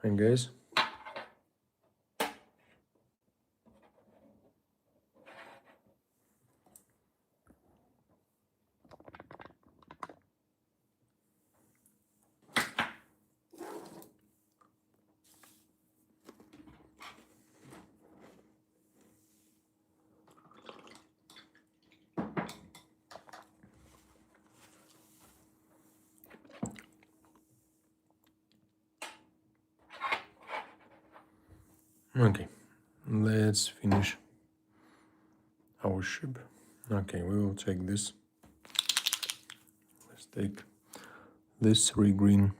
Hi guys. Okay, let's finish our ship. Okay, we will take this. Let's take this 3 green.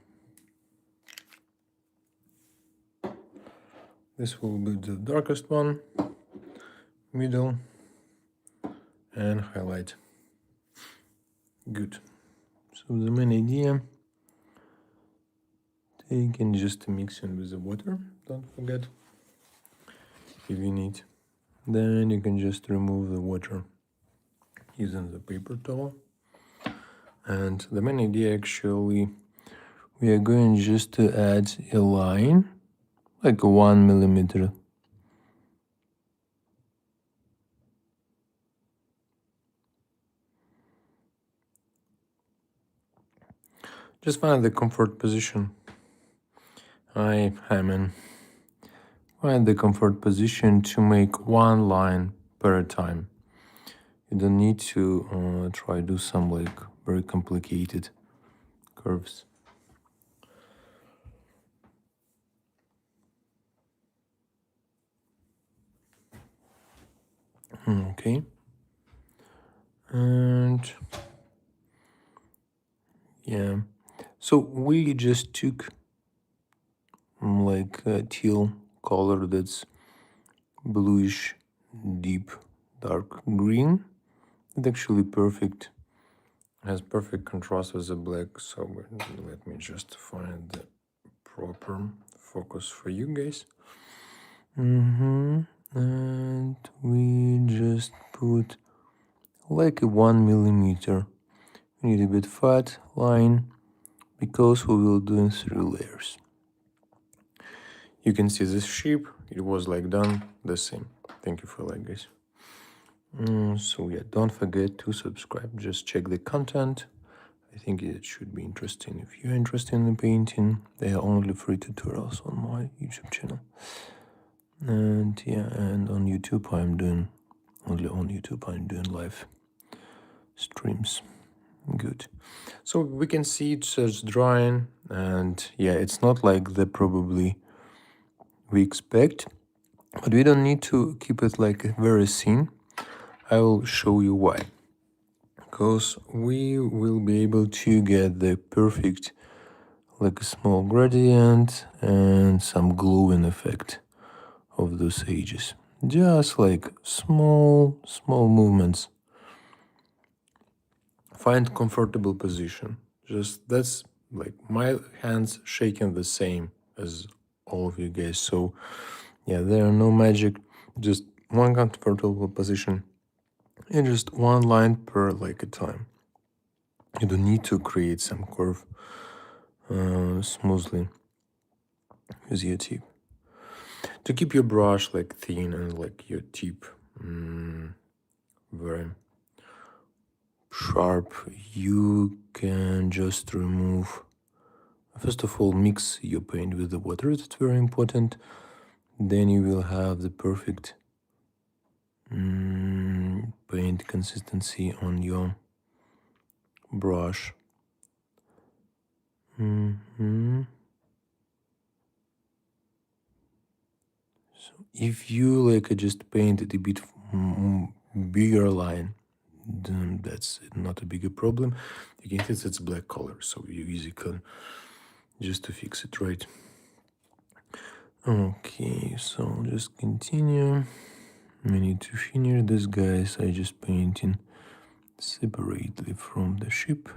This will be the darkest one, middle, and highlight. Good. So the main idea, taking just mixing with the water, don't forget, if you need. Then you can just remove the water using the paper towel. And the main idea actually, we are going just to add a line, like 1 millimeter. Just find the comfort position. Hi man. Find the comfort position to make one line per time. You don't need to try do some like very complicated curves. Okay. And yeah, so we just took like a teal color that's bluish, deep, dark green. It's actually perfect. Has perfect contrast with the black. So let me just find the proper focus for you guys. And we just put like a 1 millimeter. We need a bit fat line because we will do in 3 layers. You can see this shape, it was like done the same. Thank you for that, guys. So yeah, don't forget to subscribe. Just check the content. I think it should be interesting. If you're interested in the painting, there are only free tutorials on my YouTube channel. And yeah, and on YouTube I'm doing live streams. Good. So we can see it's just drying, and yeah, it's not like the probably we expect, but we don't need to keep it like very thin. I will show you why. Because we will be able to get the perfect like a small gradient and some glowing effect of those edges. Just like small movements. Find comfortable position. Just that's like my hands shaking the same as all of you guys. So yeah, there are no magic, just one comfortable position and just one line per like a time. You don't need to create some curve smoothly with your tip. To keep your brush like thin and like your tip very sharp, you can just remove. First of all, mix your paint with the water, that's very important. Then you will have the perfect paint consistency on your brush. So if you like just painted a bit bigger line, then that's not a bigger problem. You can see it's black color, so you easily can just to fix it, right? Okay, so just continue. We need to finish this, guys. I just painting separately from the ship.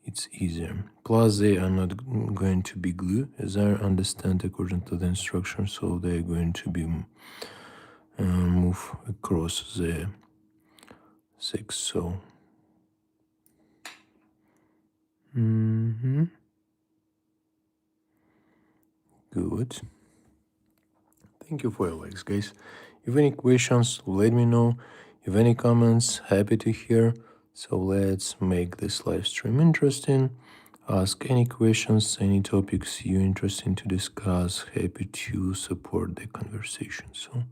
It's easier. Plus, they are not going to be glue, as I understand according to the instructions, so they're going to be move across the 6. So Good. Thank you for your likes, guys. If any questions, let me know. If any comments, happy to hear. So let's make this live stream interesting. Ask any questions, any topics you're interested to discuss. Happy to support the conversation. So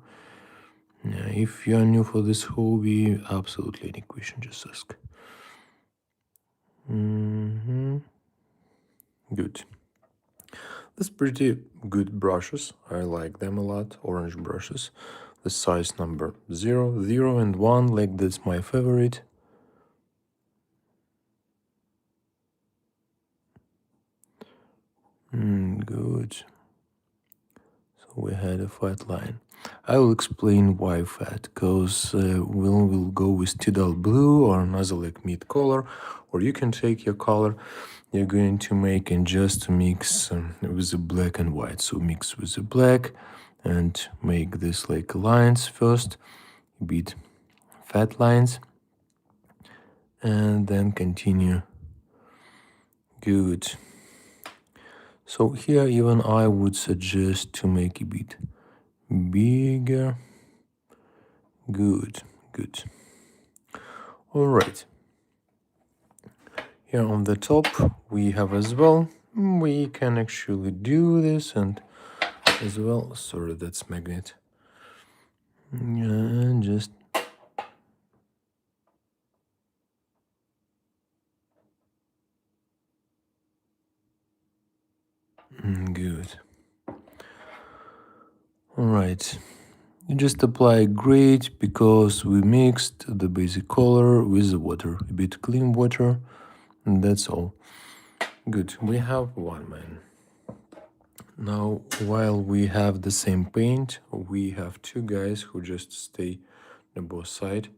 yeah, if you are new for this hobby, absolutely any question, just ask. Good. That's pretty good brushes. I like them a lot. Orange brushes. The size number 0, 0, and 1, like that's my favorite. Good. So we had a fat line. I will explain why fat, because we'll go with tidal blue or another like mid color, or you can take your color you're going to make and just mix with the black and white. So mix with the black and make this like lines first, a bit fat lines, and then continue. Good. So here even I would suggest to make a bit bigger. Good, good. All right. Here on the top we have as well, we can actually do this and as well, sorry, that's magnet. And just good. All right. You just apply great because we mixed the basic color with the water, a bit clean water, and that's all. Good, we have one man. Now, while we have the same paint, we have two guys who just stay on both sides.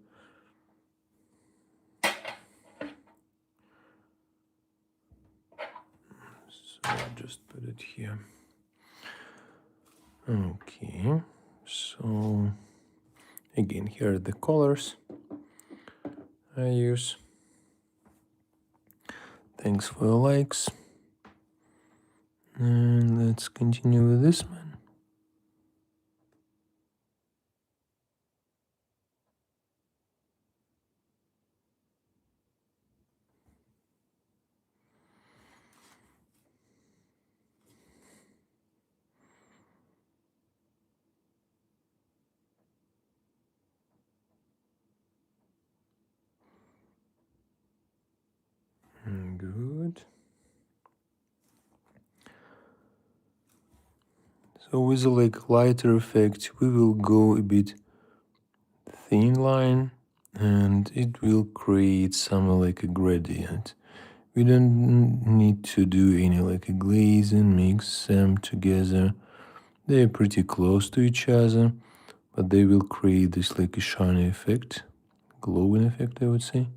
So just put it here. Okay, so again, here are the colors I use. Thanks for your likes. And let's continue with this one. Good. So with a like lighter effect, we will go a bit thin line and it will create some like a gradient. We don't need to do any like a glaze and mix them together. They are pretty close to each other, but they will create this like a shiny effect, glowing effect, I would say.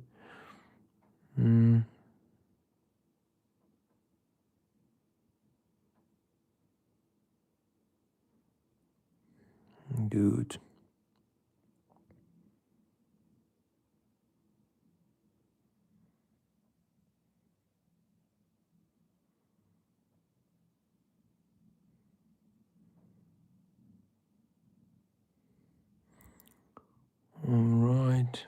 Good. All right.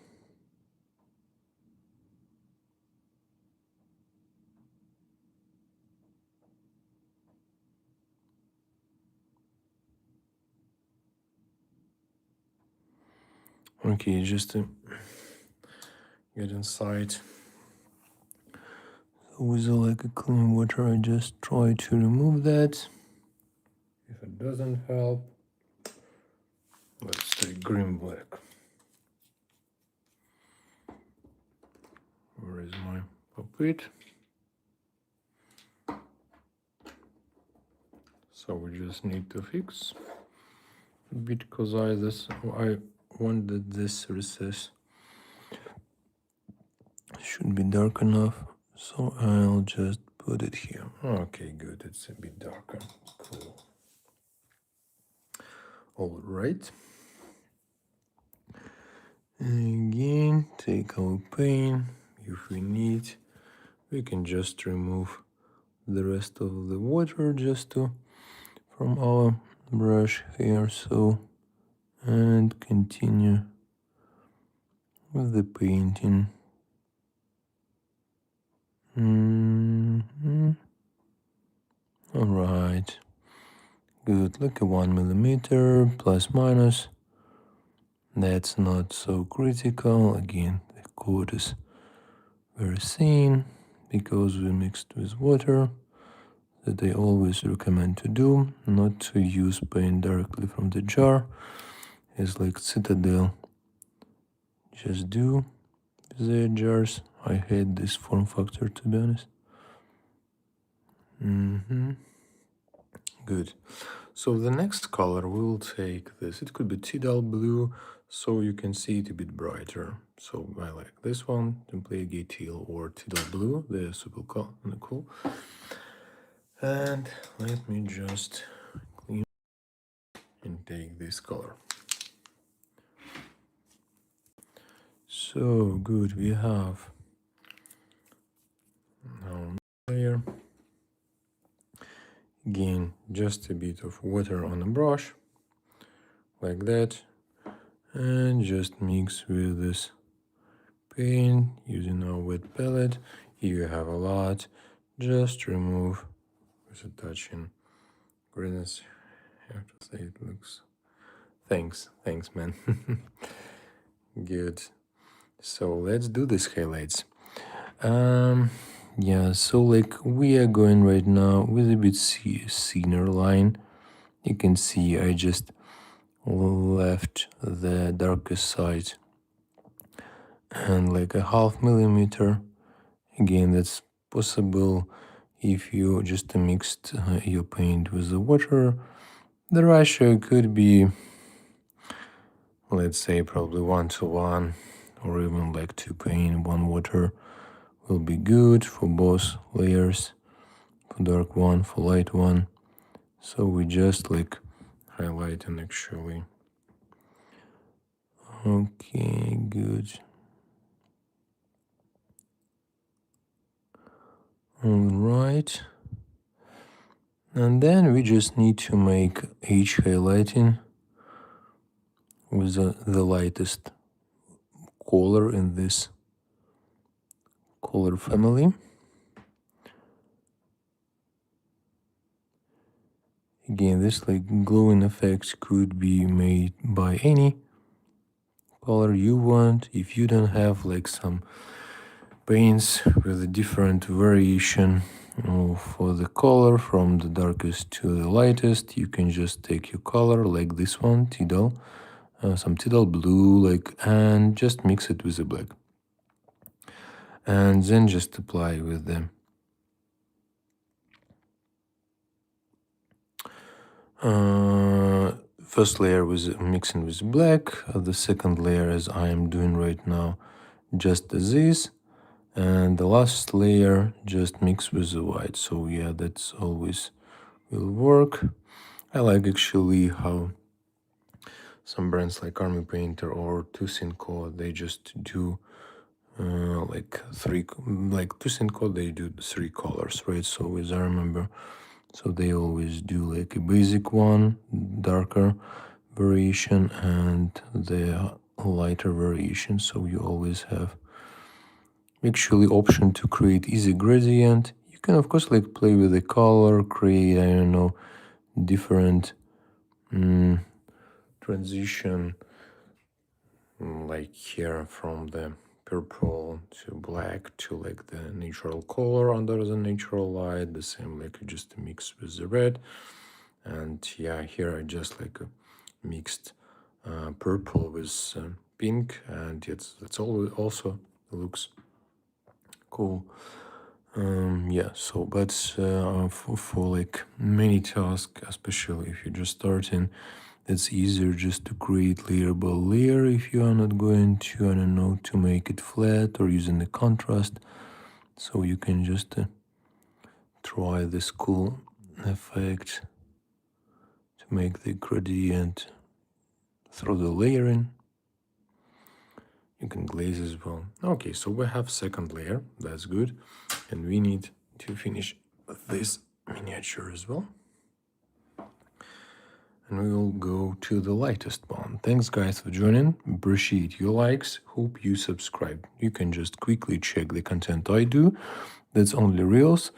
Okay, just to get inside. So with like a clean water, I just try to remove that. If it doesn't help, let's take green black. Where is my puppet? So we just need to fix a bit because I wanted this recess should be dark enough, so I'll just put it here. Okay, good, it's a bit darker. Cool. All right. Again, take our paint. If we need, we can just remove the rest of the water just to from our brush here, so, and continue with the painting. All right, good, like a 1 millimeter, plus minus. That's not so critical. Again, the code is very thin because we mixed with water. That I always recommend to do, not to use paint directly from the jar. It's like Citadel just do with their jars. I hate this form factor, to be honest. Good. So the next color, we will take this. It could be Tidal blue, so you can see it a bit brighter. So I like this one, simply Gay Teal or Tidal blue. They're super cool. And let me just clean and take this color. So good, we have our layer. Again, just a bit of water on a brush, like that, and just mix with this paint using our wet palette. If you have a lot, just remove with a touching greenness. I have to say it looks. Thanks, man. Good. So let's do these highlights. Yeah, so like we are going right now with a bit thinner line. You can see I just left the darkest side and like a 0.5 millimeter. Again, that's possible if you just mixed your paint with the water. The ratio could be, let's say, probably 1:1, or even like 2 paint, 1 water will be good for both layers, for dark one, for light one. So we just like highlighting actually. Okay, good. All right. And then we just need to make each highlighting with the lightest color in this color family. Again, this like glowing effect could be made by any color you want. If you don't have like some paints with a different variation for the color from the darkest to the lightest, you can just take your color like this one, Tidal, some Tidal blue, like, and just mix it with the black. And then just apply with them. First layer was mixing with black, the second layer as I am doing right now, just this, and the last layer just mix with the white. So yeah, that's always will work. I like actually how some brands like Army Painter or Tusinco, they just do like Tusinco, they do 3 colors, right? So as I remember, so they always do like a basic one, darker variation, and the lighter variation. So you always have actually option to create easy gradient. You can of course like play with the color, create, I don't know, different transition, like here from the purple to black to like the natural color under the natural light, the same like just mix with the red. And yeah, here I just like mixed purple with pink, and it's also looks cool. Yeah, so but for like many tasks, especially if you're just starting, it's easier just to create layer by layer if you are not going to, I don't know, to make it flat or using the contrast. So you can just try this cool effect to make the gradient through the layering. You can glaze as well. Okay, so we have second layer, that's good. And we need to finish this miniature as well. we'll go to the lightest one. Thanks guys for joining, appreciate your likes, hope you subscribe. You can just quickly check the content I do, that's only reels,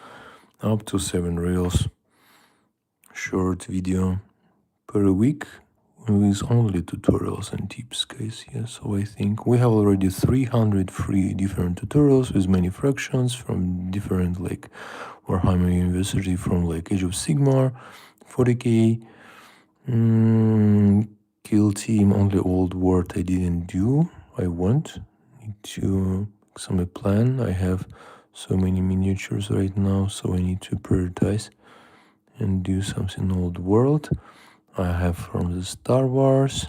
up to 7 reels, short video per week, with only tutorials and tips, guys. Yeah, so I think we have already 300 free different tutorials with many fractions from different like Warhammer University, from like Age of Sigmar, 40k, kill team, only old word I didn't do. I want need to some plan. I have so many miniatures right now, so I need to prioritize and do something old world. I have from the Star Wars.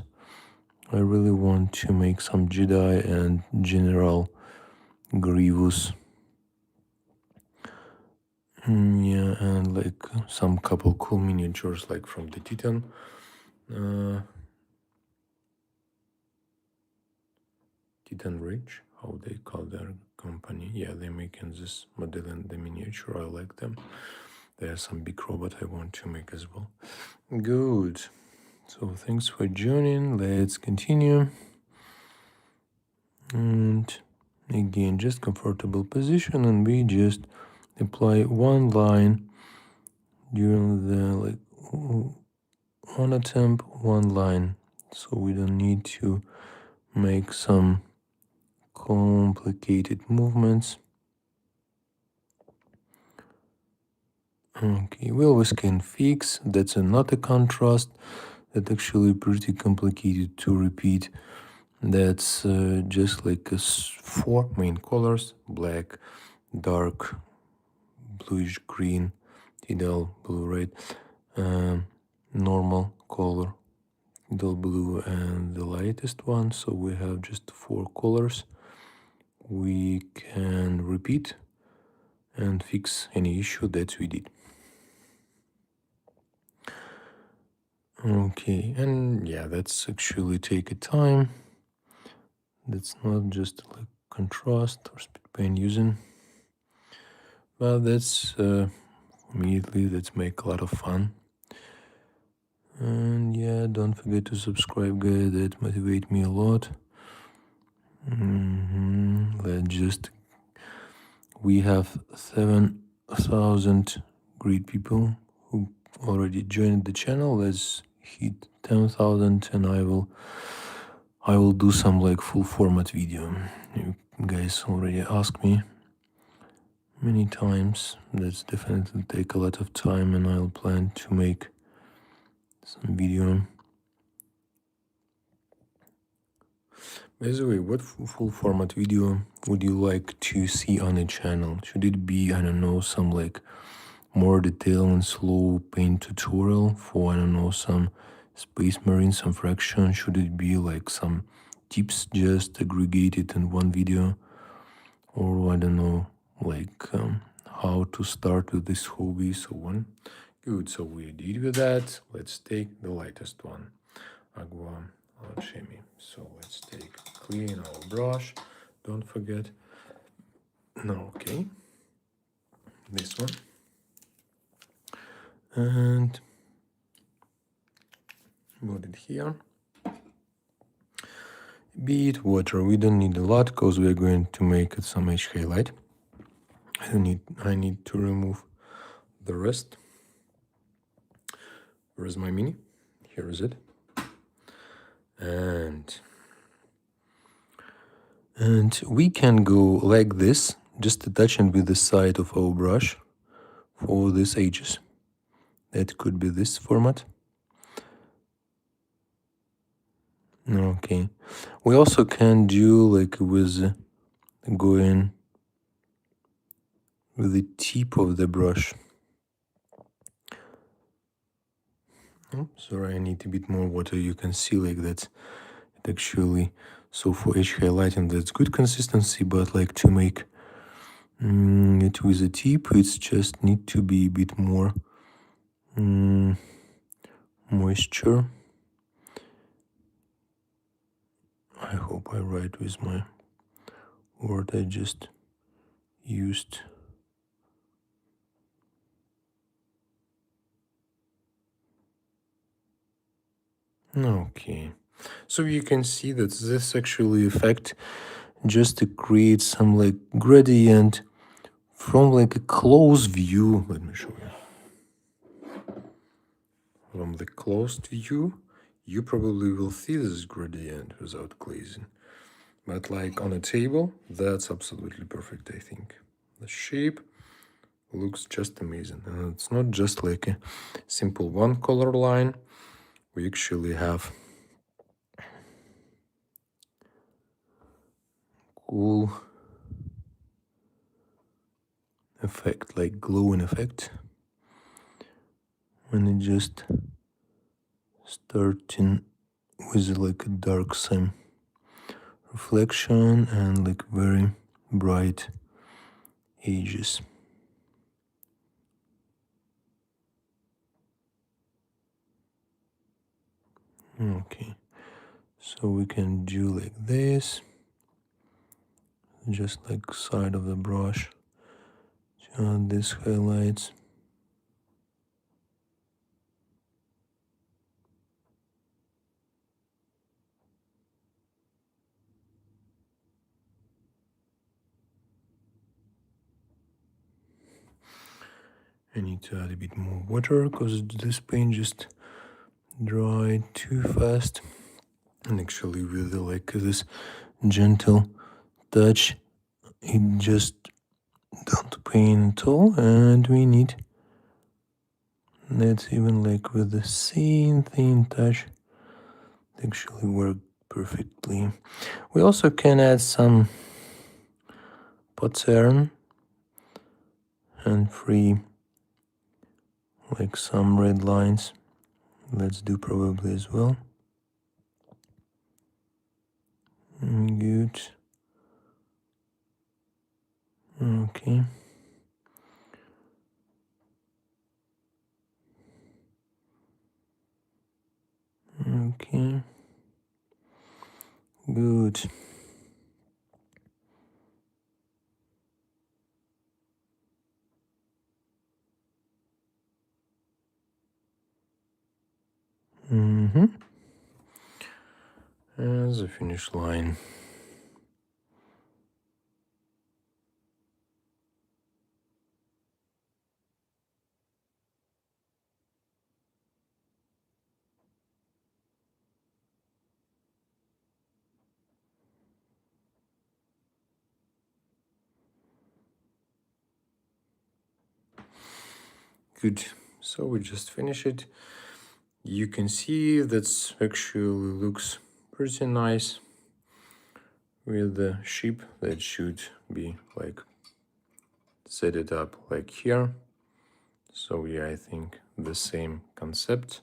I really want to make some Jedi and General Grievous. Yeah, and like some couple cool miniatures like from the Titan. Titan Ridge, how they call their company. Yeah, they're making this model and the miniature. I like them. There's some big robot I want to make as well. Good. So thanks for joining. Let's continue. And again, just comfortable position, and we just apply one line during the like one attempt, one line. So we don't need to make some complicated movements. Okay, we always can fix. That's not a contrast. That's actually pretty complicated to repeat. That's just like 4 main colors: black, dark, bluish green, tidal blue, red, normal color, tidal blue, and the lightest one. So we have just 4 colors. We can repeat and fix any issue that we did. Okay, and yeah, that's actually take a time. That's not just like contrast or speed paint using, but that's immediately let's make a lot of fun. And yeah, don't forget to subscribe, guys. That motivate me a lot. Let's just, we have 7,000 great people who already joined the channel. Let's hit 10,000 and I will do some like full format video. You guys already asked me many times. That's definitely take a lot of time, and I'll plan to make some video. By the way, what full format video would you like to see on the channel? Should it be, I don't know, some like more detailed and slow paint tutorial for, I don't know, some Space Marine, some fraction? Should it be like some tips just aggregated in one video? Or I don't know, like how to start with this hobby, so on. Good, so we did with that. Let's take the lightest one, Agua Alchemy. So let's take clean our brush, don't forget. No, okay, this one, and put it here. Bead water, we don't need a lot because we're going to make it some edge highlight. I need to remove the rest. Where's my mini? Here is it. And we can go like this, just attaching with the side of our brush for these edges. That could be this format. Okay, we also can do like with going with the tip of the brush. Oh, sorry, I need a bit more water. You can see like that. It actually, so for edge highlighting, that's good consistency, but like to make it with a tip, it's just need to be a bit more moisture. I hope I write with my word I just used. Okay, so you can see that this actually effect just to create some like gradient from like a close view. Let me show you. From the closed view, you probably will see this gradient without glazing. But like on a table, that's absolutely perfect, I think. The shape looks just amazing. And it's not just like a simple one color line. We actually have cool effect, like glowing effect. When it just starting with like a dark same reflection and like very bright edges. Okay, so we can do like this, just like side of the brush to add these highlights. I need to add a bit more water because this paint just dried too fast. And actually with like this gentle touch, it just don't paint at all. And we need, that's even like with the same thin touch, it actually worked perfectly. We also can add some pattern and free like some red lines. Let's do probably as well. Good. Okay. Okay. Good. And the finish line. Good. So we just finish it. You can see that's actually looks pretty nice with the ship that should be like set it up like here. So yeah, I think the same concept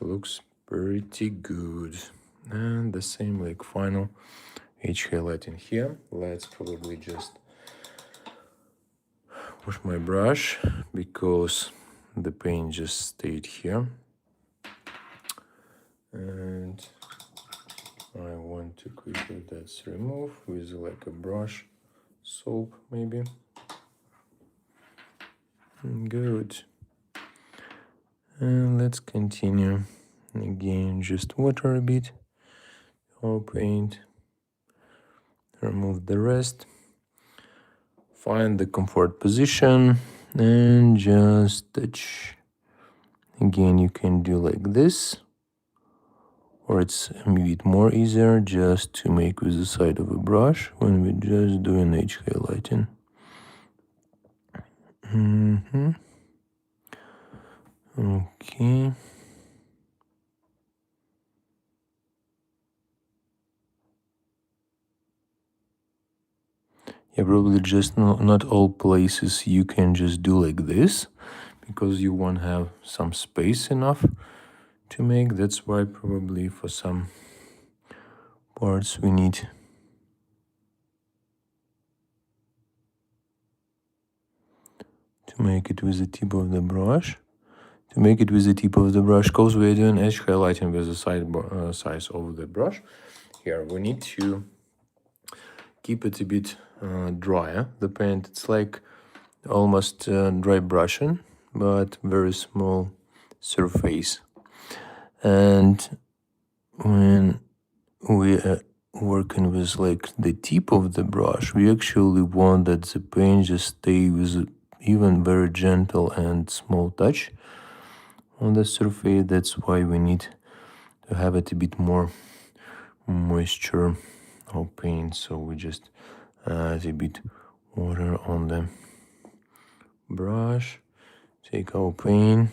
looks pretty good. And the same like final edge highlight in here. Let's probably just wash my brush because the paint just stayed here. And I want to quickly that's remove with like a brush soap maybe. Good. And let's continue. Again, just water a bit or paint. Remove the rest. Find the comfort position and just touch. Again, you can do like this, or it's a bit more easier just to make with the side of a brush when we just do an edge highlighting. Okay. Yeah, probably just not all places you can just do like this because you won't have some space enough to make. That's why probably for some parts we need to make it with the tip of the brush. To make it with the tip of the brush, because we're doing edge highlighting with the size of the brush. Here we need to keep it a bit drier, the paint. It's like almost dry brushing, but very small surface. And when we are working with like the tip of the brush, we actually want that the paint just stay with even very gentle and small touch on the surface. That's why we need to have it a bit more moisture of paint. So we just add a bit water on the brush, take our paint,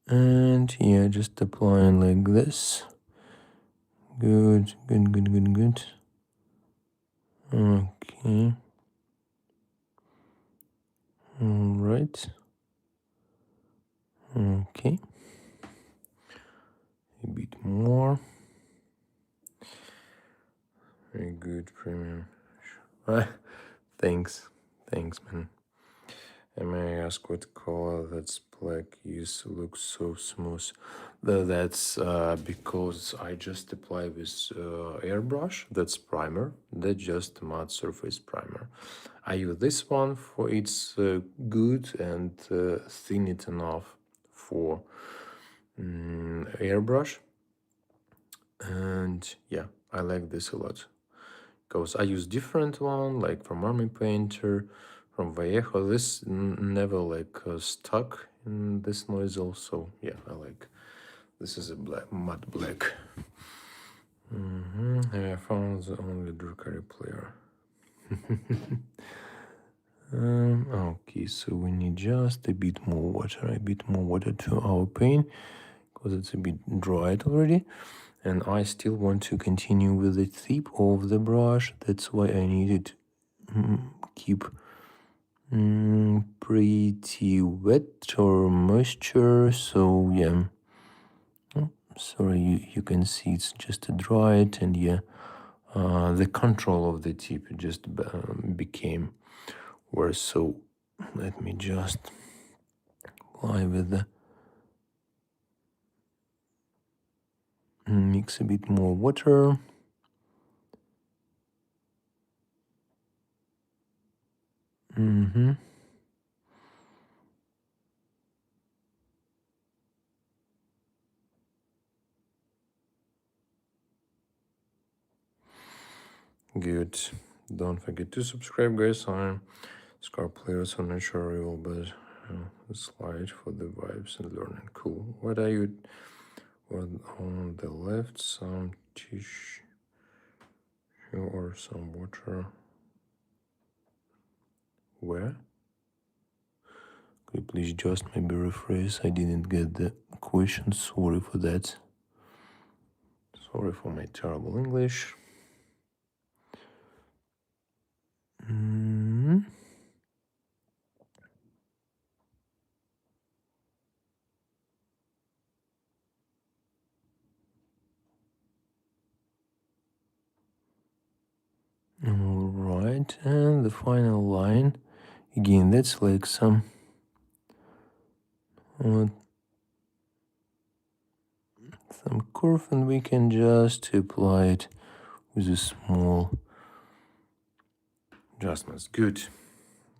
and yeah, just applying like this. Good. Okay. All right. Okay. A bit more. Very good, premium. Thanks, man. And may I ask what color that's black is? Looks so smooth. That's because I just apply with airbrush. That's primer. That's just matte surface primer. I use this one for it's good and thin it enough for airbrush. And yeah, I like this a lot. Because I use different one, like from Army Painter, from Vallejo. This never like stuck in this nozzle, so yeah, I like. This is a black, matte black. I found the only Drukhari player. Okay, so we need just a bit more water to our paint, because it's a bit dried already. And I still want to continue with the tip of the brush. That's why I needed keep pretty wet or moisture. So yeah, sorry, you can see it's just dried, and yeah, the control of the tip just became worse. So let me just apply with the mix a bit more water. Good. Don't forget to subscribe, guys. I'm Scar players on natural real, but a slide for the vibes and learning. Cool. What are you? What on the left? Some tissue or some water? Where? Could you please just maybe rephrase? I didn't get the question. Sorry for that. Sorry for my terrible English. All right, and the final line. Again, that's like some curve, and we can just apply it with a small adjustments. Good.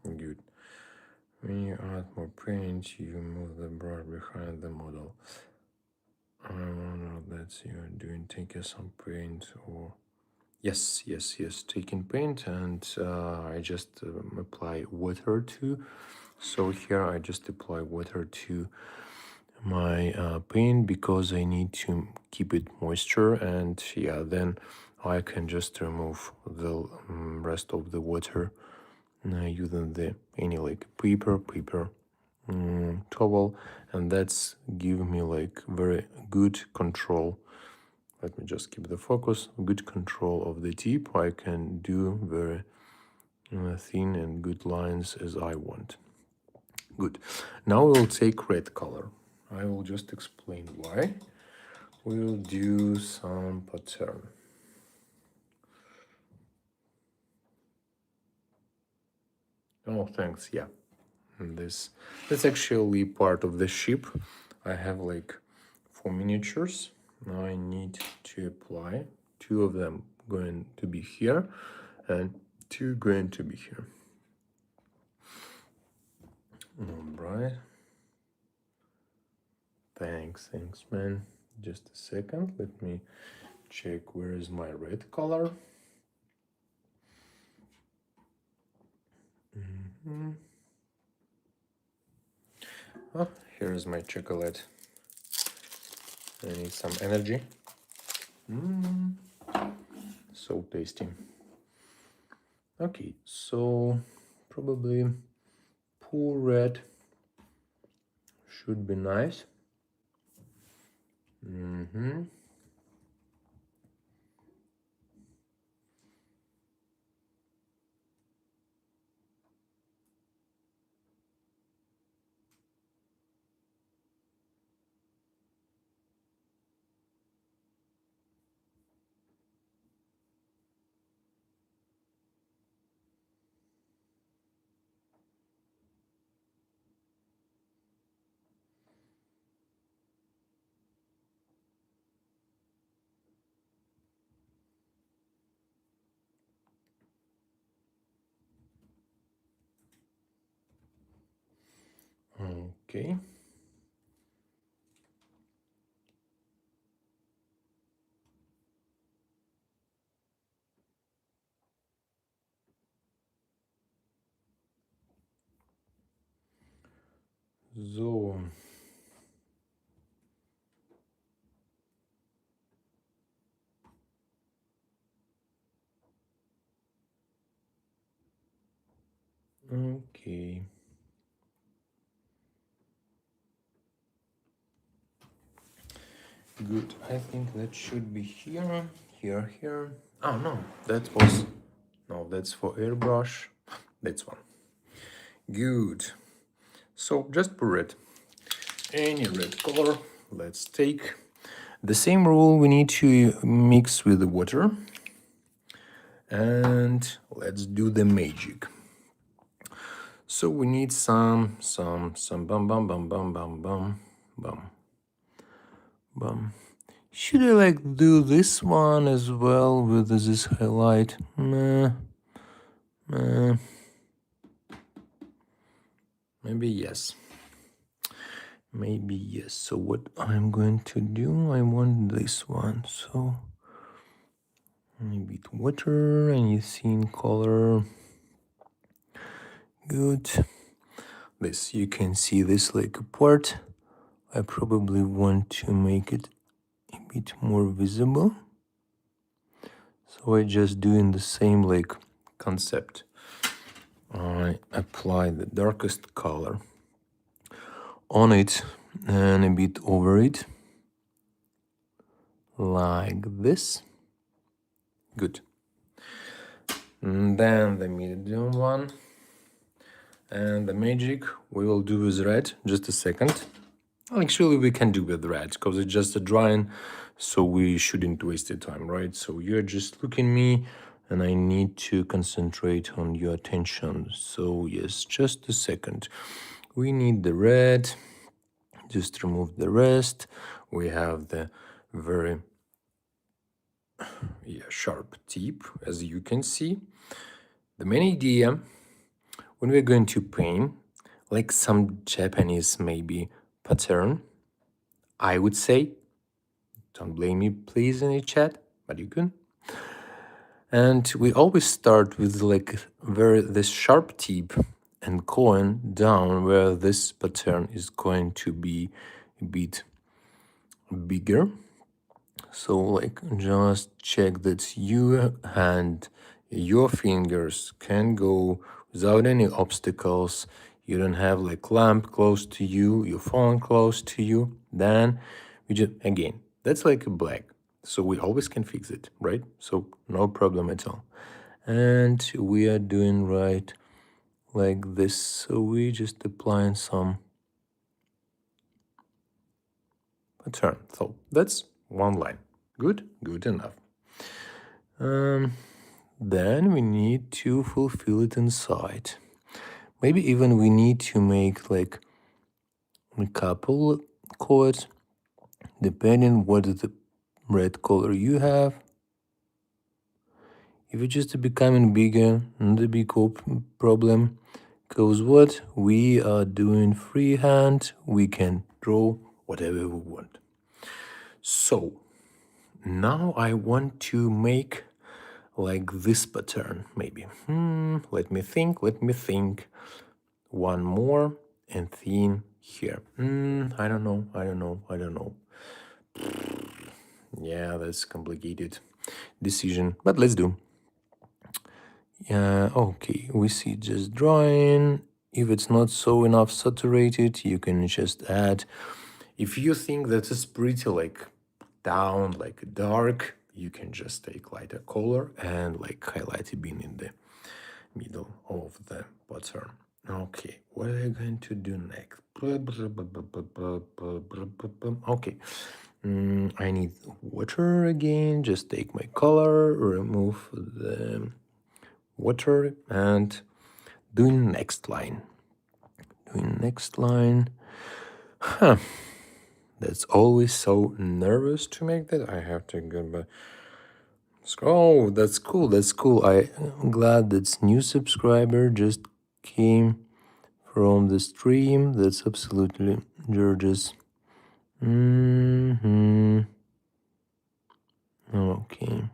When you add more paint, you move the brush behind the model. I wonder that you're doing taking some paint or yes, taking paint, and I just apply water to. So here I just apply water to my paint because I need to keep it moisture, and yeah, then I can just remove the rest of the water using the any like paper towel, and that's give me like very good control. Let me just keep the focus. Good control of the tip. I can do very thin and good lines as I want. Good. Now we'll take red color. I will just explain why. We'll do some pattern. Oh, thanks. Yeah. And that's actually part of the ship. I have like 4 miniatures. Now I need to apply 2 of them going to be here and 2 going to be here. All right. Thanks, man. Just a second, let me check where is my red color. Oh, here is my chocolate. I need some energy. So tasty. Okay, so probably poor red should be nice. Okay. So, okay. Good. I think that should be here, here. Oh no, that's for airbrush. That's one. Good. So just pour it. Any red color. Let's take the same rule. We need to mix with the water. And let's do the magic. So we need some bum bum bum bum bum bum bum bum. Should I like do this one as well with this highlight? Maybe yes. Maybe yes. So what I'm going to do, I want this one. So maybe water and you see in color. Good. This, you can see this like a part. I probably want to make it a bit more visible. So I just doing the same like concept. I apply the darkest color on it and a bit over it, like this. Good. And then the medium one and the magic we will do with red. Just a second. Actually, we can do with red because it's just a drawing, so we shouldn't waste the time, right? So you're just looking at me and I need to concentrate on your attention. So yes, just a second. We need the red. Just remove the rest. We have the very sharp tip, as you can see. The main idea, when we're going to paint, like some Japanese maybe pattern, I would say, don't blame me please in the chat, but you can. And we always start with like this sharp tip and going down where this pattern is going to be a bit bigger. So like just check that your hand, your fingers can go without any obstacles. You don't have like lamp close to you, your phone close to you. Then we just, again, that's like a black. So we always can fix it, right? So no problem at all. And we are doing right like this. So we just applying some pattern. So that's one line. Good, good enough. Then we need to fulfill it inside. Maybe even we need to make like a couple chords, depending what is the red color you have. If it's just becoming bigger, not a big problem, because what we are doing freehand, we can draw whatever we want. So now I want to make like this pattern, maybe. Let me think. One more and thin here. I don't know. Yeah, that's complicated decision, but let's do. Okay, we see just drawing. If it's not so enough saturated, you can just add. If you think that is pretty like down, like dark, you can just take lighter color and like highlight a bit in the middle of the pattern. Okay, what are you going to do next? Okay, I need water again. Just take my color, remove the water, and doing next line. That's always so nervous to make that. I have to go back. Oh, that's cool. I'm glad that new subscriber just came from the stream. That's absolutely gorgeous. Okay.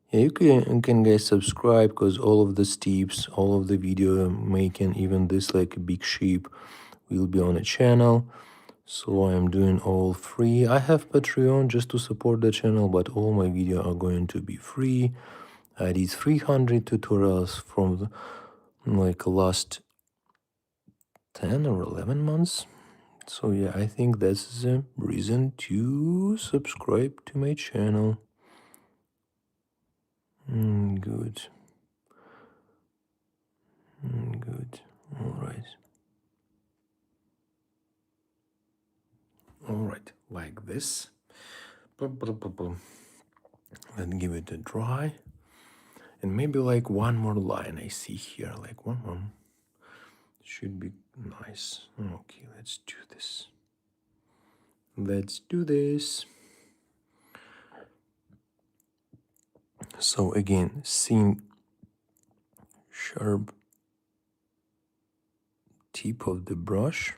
Yeah, you can guys subscribe because all of the steps, all of the video making, even this like a big sheep will be on a channel. So I am doing all free. I have Patreon just to support the channel, but all my videos are going to be free. I did 300 tutorials from like last 10 or 11 months. So yeah, I think that's a reason to subscribe to my channel. Good. Good. All right, like this. Let's give it a dry. And maybe like one more line I see here, like one more. Should be nice. Okay, let's do this. So again, seeing sharp tip of the brush.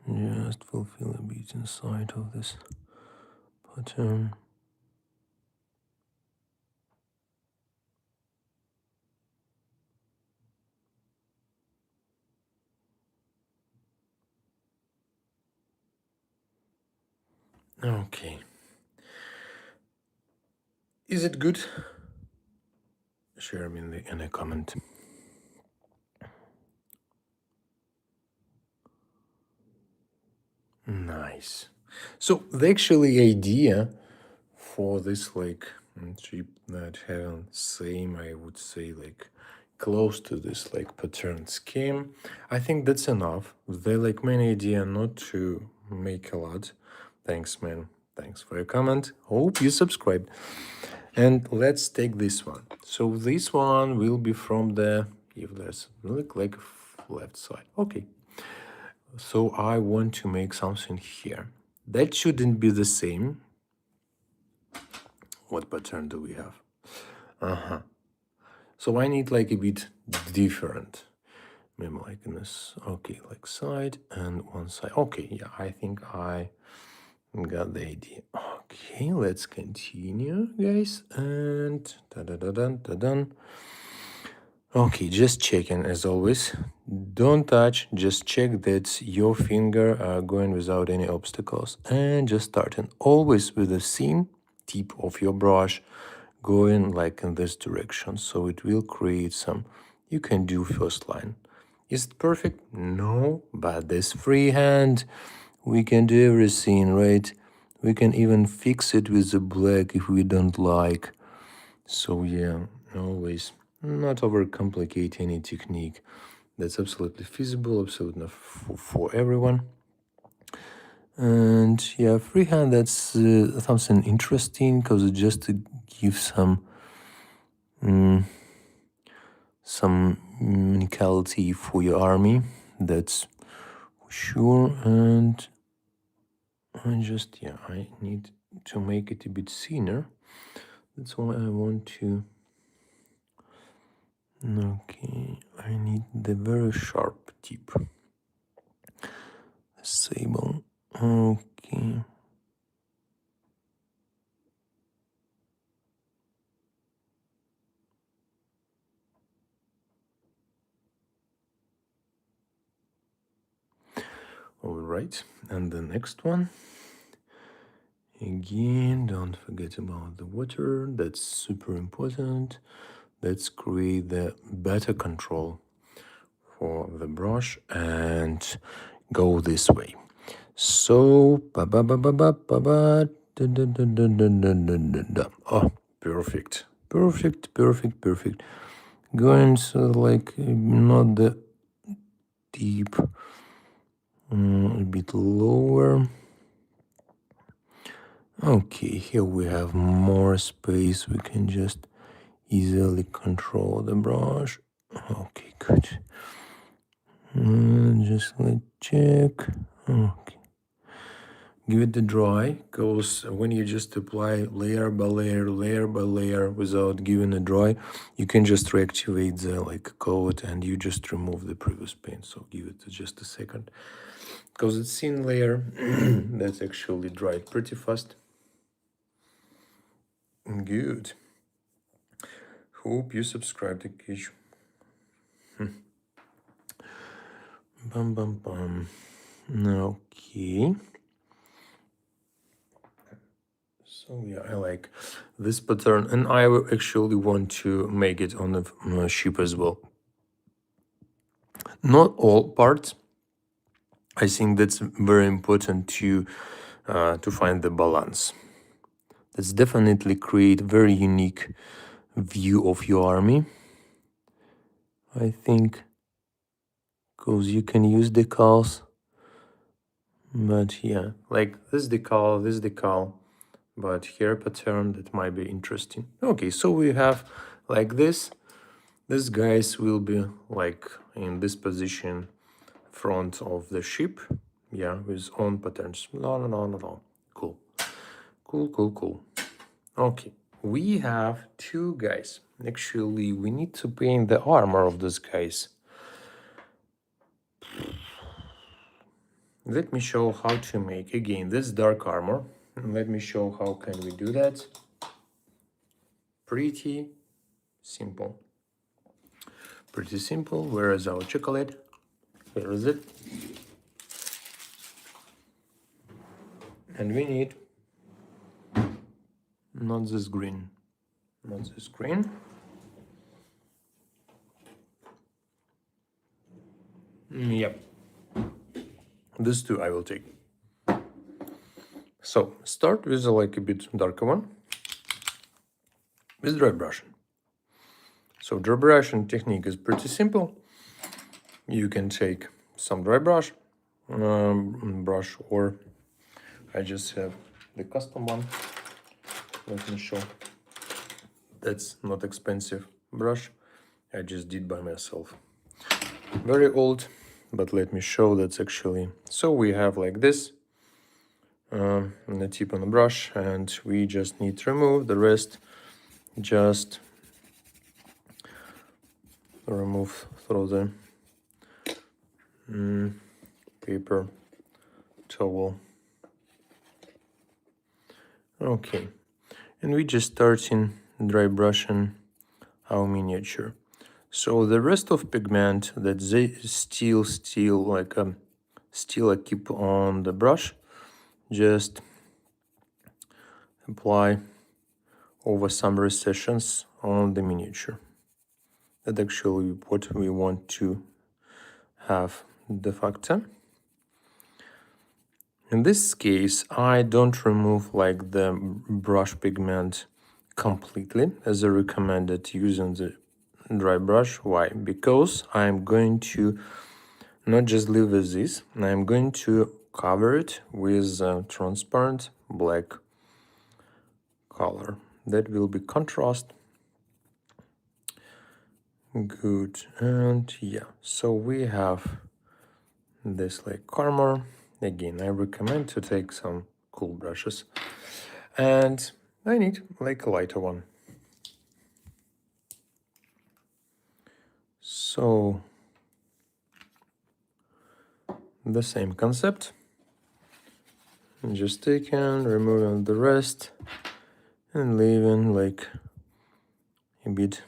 Just fulfill a bit inside of this pattern. Okay. Is it good? Share me in a comment. Nice. So the actually idea for this like chip that have same, I would say like close to this like pattern scheme, I think that's enough. The like main idea not to make a lot. Thanks, man. Thanks for your comment. Hope you subscribed. And let's take this one. So this one will be from the, if there's look like left side. Okay. So I want to make something here. That shouldn't be the same. What pattern do we have? So I need like a bit different. Maybe like in this, okay, like side and one side. Okay, yeah, I think I got the idea. Okay, let's continue, guys. And da-da-da-dun. Okay, just checking as always. Don't touch, just check that your finger are going without any obstacles. And just starting always with the thin tip of your brush going like in this direction. So it will create some, you can do first line. Is it perfect? No, but this freehand, we can do everything, right? We can even fix it with the black if we don't like. So yeah, always not overcomplicate any technique. That's absolutely feasible, absolutely for everyone. And yeah, freehand, that's something interesting because it just gives some unicality for your army. That's for sure. And I need to make it a bit thinner. That's why I want to. Okay, I need the very sharp tip. Sable. Okay. All right, and the next one. Again, don't forget about the water. That's super important. Let's create the better control for the brush and go this way. So, oh, perfect, perfect, perfect, perfect. Going so like not the deep, a bit lower. Okay, here we have more space. We can just easily control the brush. Okay, good. Just let's check. Okay. Give it the dry, because when you just apply layer by layer without giving it dry, you can just reactivate the coat and you just remove the previous paint. So give it just a second, because it's thin layer that's actually dried pretty fast. Good. Hope you subscribe to Kish. Bum bum bum. Okay. So yeah, I like this pattern, and I actually want to make it on the ship as well. Not all parts. I think that's very important to find the balance. That's definitely create very unique view of your army. I think, because you can use decals, but yeah, like this decal, but here pattern that might be interesting. Okay, so we have like this. These guys will be like in this position, front of the ship, yeah, with own patterns. No. Cool. Cool. Okay, we have two guys. Actually, we need to paint the armor of these guys. Let me show how to make again this dark armor. Let me show how can we do that. Pretty simple. Pretty simple. Where is our chocolate? Where is it? And we need not this green. Not this green. Yep. These two I will take. So start with like a bit darker one with dry brushing. So dry brushing technique is pretty simple. You can take some dry brush, or I just have the custom one. Let me show. That's not expensive brush. I just did by myself. Very old, but let me show that's actually. So we have like this. The tip on the brush, and we just need to remove the rest. Just remove through the paper towel. Okay, and we just starting dry brushing our miniature. So the rest of pigment that they still I keep on the brush, just apply over some recessions on the miniature. That's actually what we want to have de facto. In this case, I don't remove like the brush pigment completely as I recommended using the dry brush. Why? Because I'm going to not just leave as this, I'm going to cover it with transparent black color. That will be contrast. Good. And yeah, so we have this like armor. Again, I recommend to take some cool brushes. And I need like a lighter one. So the same concept. Just taking, removing the rest, and leaving like a bit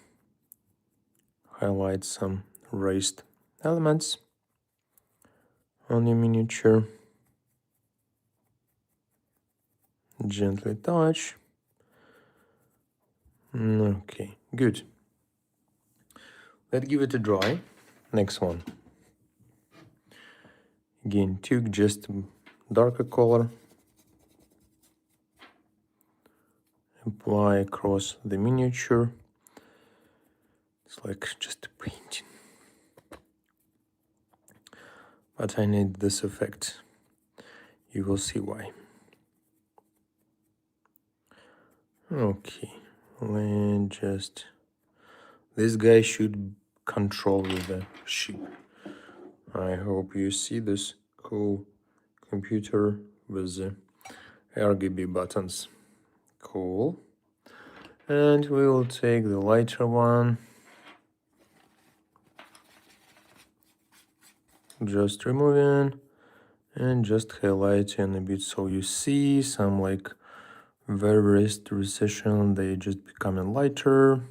highlight some raised elements on your miniature. Gently touch. Okay, good. Let's give it a dry. Next one. Again, took just darker color. Apply across the miniature. It's like just a painting. But I need this effect. You will see why. Okay, let's just... This guy should control the ship. I hope you see this cool computer with the RGB buttons. Cool. And we will take the lighter one. Just removing and just highlighting a bit so you see some like very raised recession. They just becoming lighter.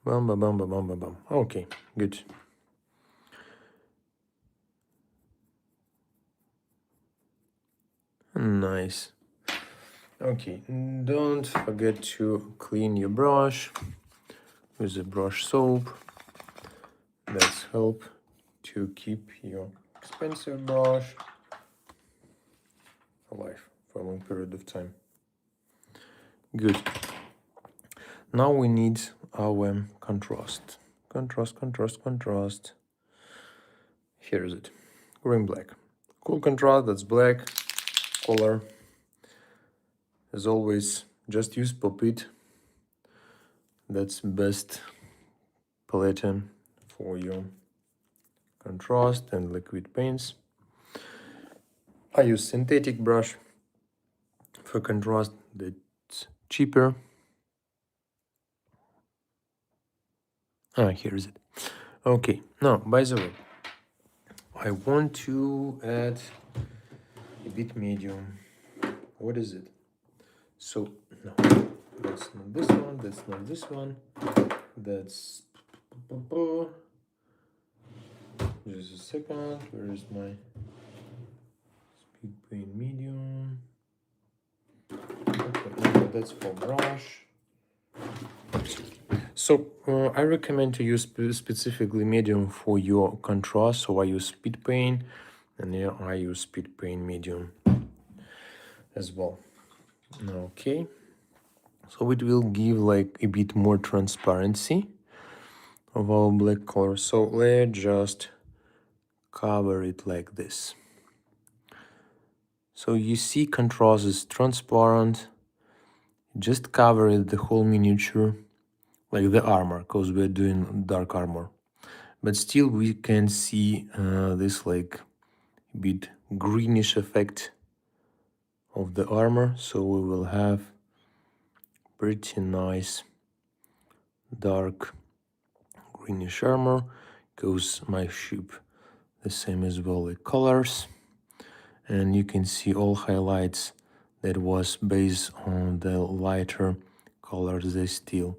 Bam, bam, bam, bam, bam, bam. Okay, good. Nice. Okay, don't forget to clean your brush with a brush soap. That's help to keep your expensive brush alive for a long period of time. Good. Now we need our contrast. Contrast. Here is it. Green black. Cool contrast, that's black color. As always, just use Pop-It. That's best palette for your contrast and liquid paints. I use synthetic brush for contrast, that's cheaper. Here is it. Okay, now, by the way, I want to add a bit medium. What is it? So, no, that's not this one, that's not this one, that's... Just a second, where is my speed paint medium? Okay, that's for brush. So I recommend to use specifically medium for your contrast. So I use speed paint, and here I use speed paint medium as well. Okay, so it will give like a bit more transparency of our black color. So let's just cover it like this. So you see contrast is transparent. Just cover it the whole miniature, like the armor, because we're doing dark armor. But still we can see this like a bit greenish effect of the armor. So we will have pretty nice dark greenish armor, because my ship the same as well, the colors. And you can see all highlights that was based on the lighter colors, they still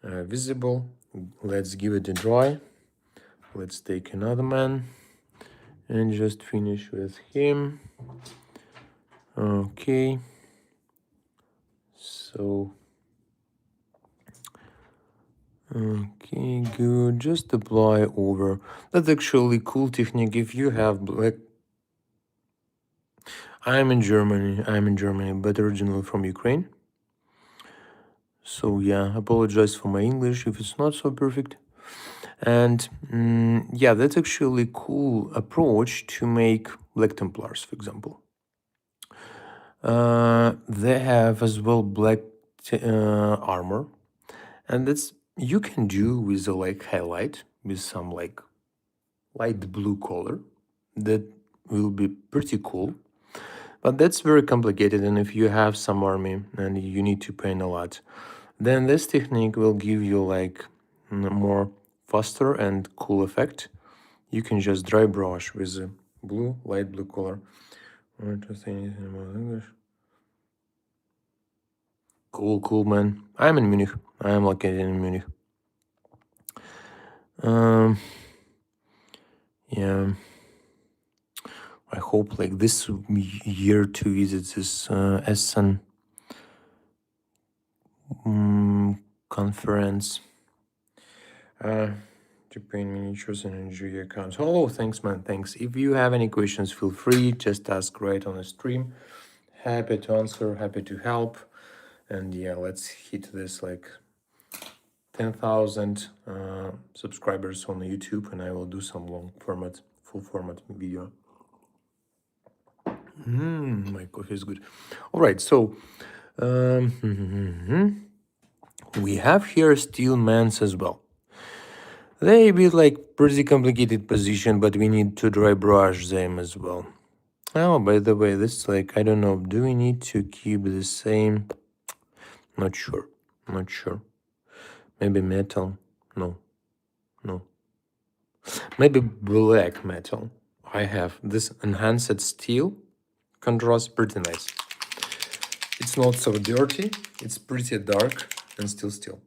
visible. Let's give it a dry. Let's take another man and just finish with him. Okay, so okay, good. Just apply over. That's actually cool technique. If you have black... I'm in Germany, but originally from Ukraine. So yeah, apologize for my English if it's not so perfect. And yeah, that's actually a cool approach to make Black Templars, for example. They have as well black armor, and that's you can do with a like highlight with some like light blue color. that will be pretty cool. But that's very complicated, and if you have some army and you need to paint a lot, then this technique will give you like more faster and cool effect. You can just dry brush with a blue, light blue color. Cool, man. I'm in Munich. I am located in Munich. Yeah. I hope like this year to visit this Essen conference. To paint miniatures and enjoy your accounts. Oh, thanks, man. Thanks. If you have any questions, feel free. Just ask right on the stream. Happy to answer. Happy to help. And yeah, let's hit this like 10,000 subscribers on YouTube, and I will do some long format, full format video. My coffee is good. All right, so we have here steel mans as well. They be like pretty complicated position, but we need to dry brush them as well. Oh, by the way, this like, I don't know, do we need to keep the same? Not sure. Maybe metal? No. Maybe black metal. I have this enhanced steel contrast, pretty nice. It's not so dirty, it's pretty dark and still steel.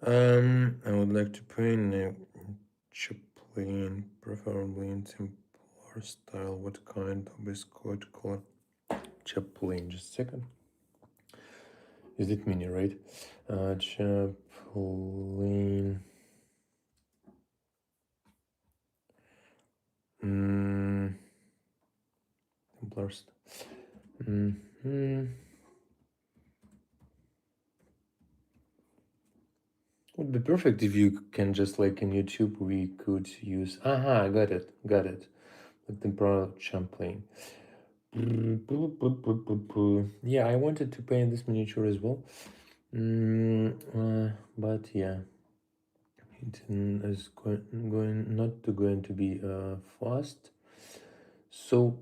I would like to paint a chaplain, preferably in Templar style. What kind of biscuit color? Chaplain, just a second. Is it mini, right? Chaplain. Templar style. Would be perfect if you can just like in YouTube we could use. Aha, got it. Like the broad Champlain. Yeah, I wanted to paint this miniature as well. But yeah, it is not going to be fast. So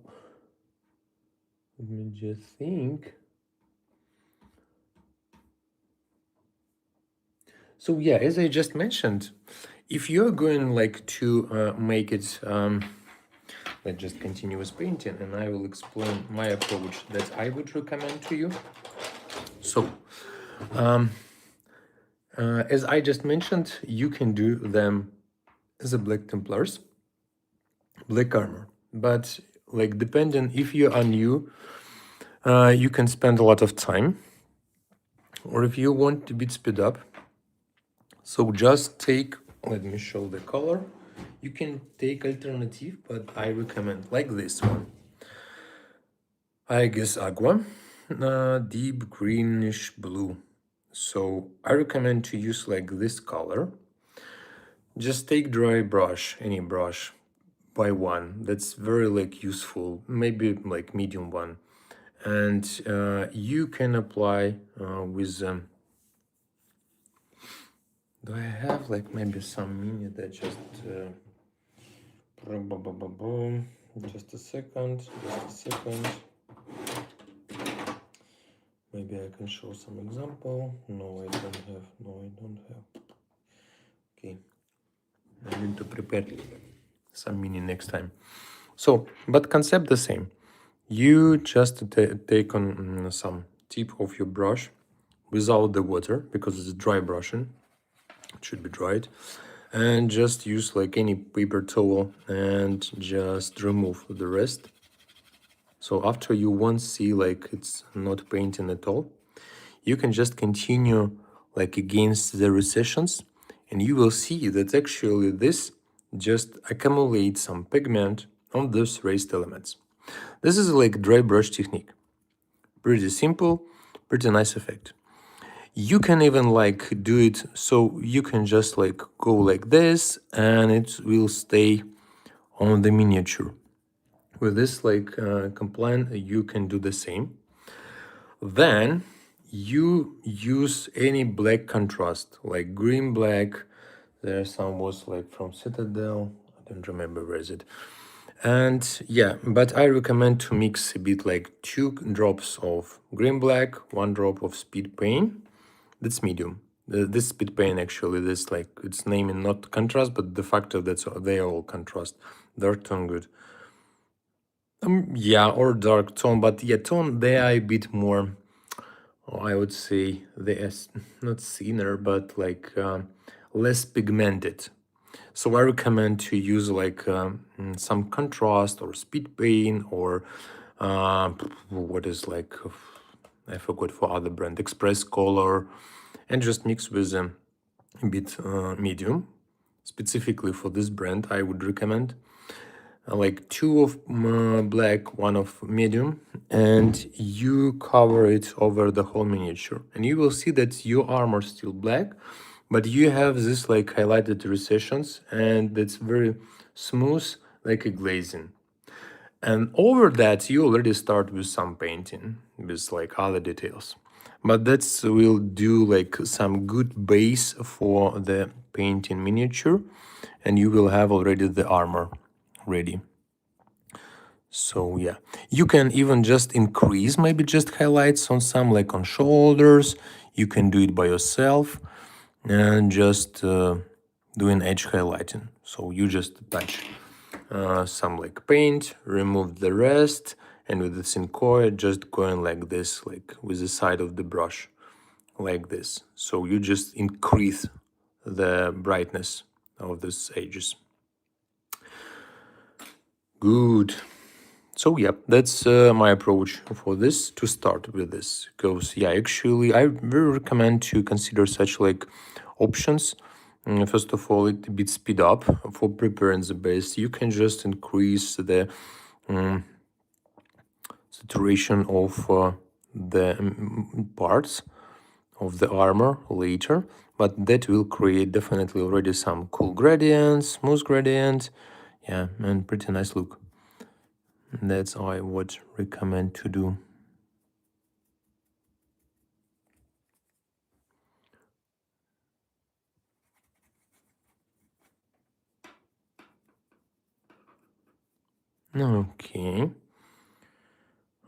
let me just think. So yeah, as I just mentioned, if you're going like to make it, let's just continue with painting, and I will explain my approach that I would recommend to you. So, as I just mentioned, you can do them as a Black Templars, Black Armor, but like depending if you are new, you can spend a lot of time, or if you want to bit speed up. So just take, let me show the color. You can take alternative, but I recommend like this one. I guess aqua, deep greenish blue. So I recommend to use like this color. Just take dry brush, any brush by one. That's very like useful, maybe like medium one. And you can apply with do I have like maybe some mini that just just a second. Maybe I can show some example. No, I don't have. Okay, I need to prepare some mini next time. So, but concept the same. You just take on some tip of your brush without the water, because it's dry brushing. It should be dried. And just use like any paper towel and just remove the rest. So after you won't see like it's not painting at all, you can just continue like against the recessions, and you will see that actually this just accumulates some pigment on those raised elements. This is like dry brush technique. Pretty simple, pretty nice effect. You can even like do it so you can just like go like this and it will stay on the miniature. With this like compliant, you can do the same. Then you use any black contrast, like green black. There some was like from Citadel, I don't remember where is it. And yeah, but I recommend to mix a bit like 2 drops of green black, 1 drop of speed paint. That's medium. This speed paint actually, this like its naming not contrast, but the fact of that they are all contrast. Dark tone good. Yeah, or dark tone, but yeah, tone they are a bit more. I would say they are not thinner, but like less pigmented. So I recommend to use like some contrast or speed paint or uh, what is like I forgot for other brand Express Color, and just mix with a bit medium. Specifically for this brand, I would recommend like 2 of black, 1 of medium, and you cover it over the whole miniature, and you will see that your armor still black, but you have this like highlighted recessions, and that's very smooth, like a glazing. And over that, you already start with some painting with like other details. But that's will do like some good base for the painting miniature, and you will have already the armor ready. So yeah, you can even just increase maybe just highlights on some like on shoulders. You can do it by yourself and just doing edge highlighting. So you just touch some like paint, remove the rest, and with the Cincoy just going like this, like with the side of the brush, like this. So you just increase the brightness of these edges. Good. So yeah, that's my approach for this, to start with this. Because yeah, actually I very recommend to consider such like options. First of all, it a bit speed up for preparing the base. You can just increase the saturation of the parts of the armor later, but that will create definitely already some cool gradients, smooth gradient, yeah, and pretty nice look. That's all I would recommend to do. Okay.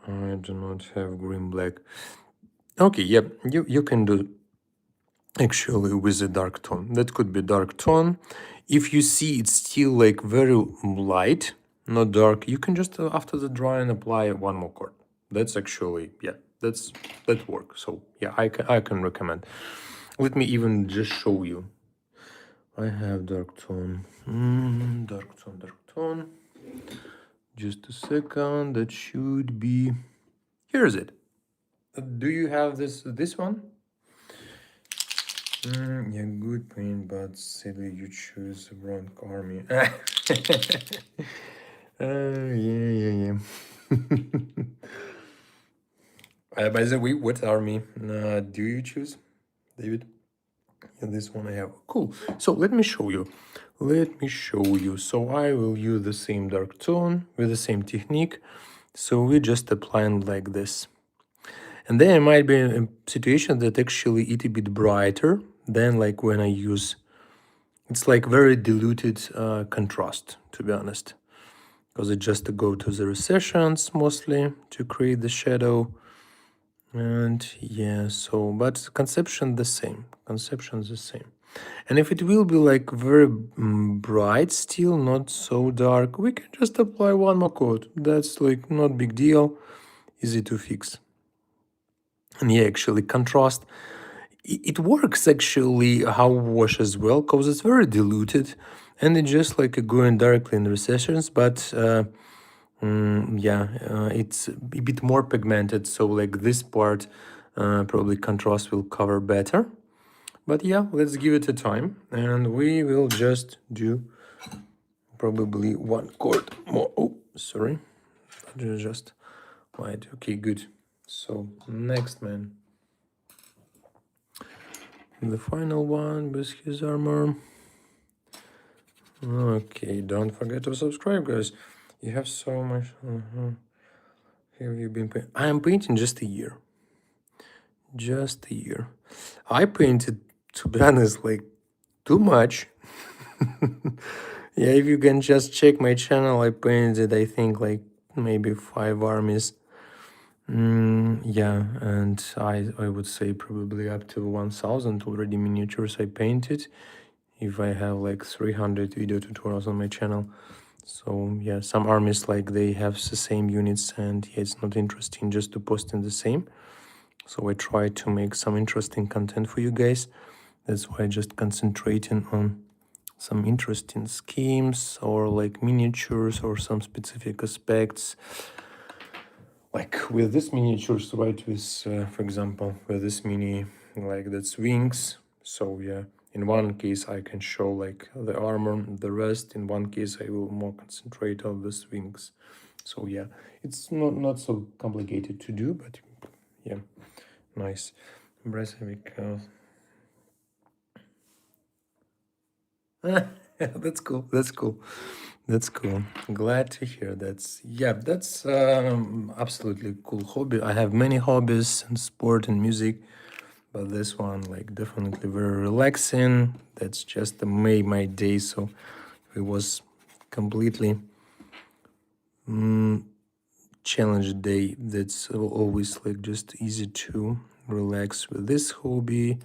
I do not have green black. Okay, yeah, you can do actually with a dark tone. That could be dark tone. If you see it's still like very light, not dark, you can just after the drying apply 1 more coat. That's actually, yeah, that works. So yeah, I can recommend. Let me even just show you. I have dark tone. Dark tone. Just a second. That should be. Here's it. Do you have this one? Yeah, good paint, but sadly you choose the wrong army. Yeah. By the way, what army do you choose, David? Yeah, this one I have. Cool. So let me show you. So I will use the same dark tone with the same technique. So we just applying like this. And then it might be a situation that actually it a bit brighter than like when I use, it's like very diluted contrast, to be honest. Because it just go to the recessions mostly to create the shadow. And yeah, so, but conception the same. And if it will be like very bright still, not so dark, we can just apply 1 more coat. That's like not big deal, easy to fix. And yeah, actually contrast, it works actually how wash as well, because it's very diluted and it's just like going directly in recessions, but yeah, it's a bit more pigmented, so like this part probably contrast will cover better. But yeah, let's give it a time, and we will just do probably 1 quart more. Oh, sorry, just right. Okay, good. So next man, the final one with his armor. Okay, don't forget to subscribe, guys. You have so much. Have you been painting? I am painting just a year. Just a year. I painted, to be honest, like too much. Yeah, if you can just check my channel, I painted, I think, like maybe 5 armies. Yeah, and I would say probably up to 1000 already miniatures I painted. If I have like 300 video tutorials on my channel. So yeah, some armies like they have the same units, and yeah, it's not interesting just to post in the same. So I try to make some interesting content for you guys. That's why I just concentrating on some interesting schemes or like miniatures or some specific aspects. Like with this miniatures, right, with for example with this mini, like that's wings. So yeah, in one case I can show like the armor, the rest. In one case I will more concentrate on the wings. So yeah, it's not so complicated to do, but yeah, nice. Brezovik, that's cool. That's cool. That's cool. Glad to hear that's yeah, that's absolutely cool hobby. I have many hobbies in sport and music, but this one like definitely very relaxing. That's just made my day. So it was completely challenge day. That's always like just easy to relax with this hobby,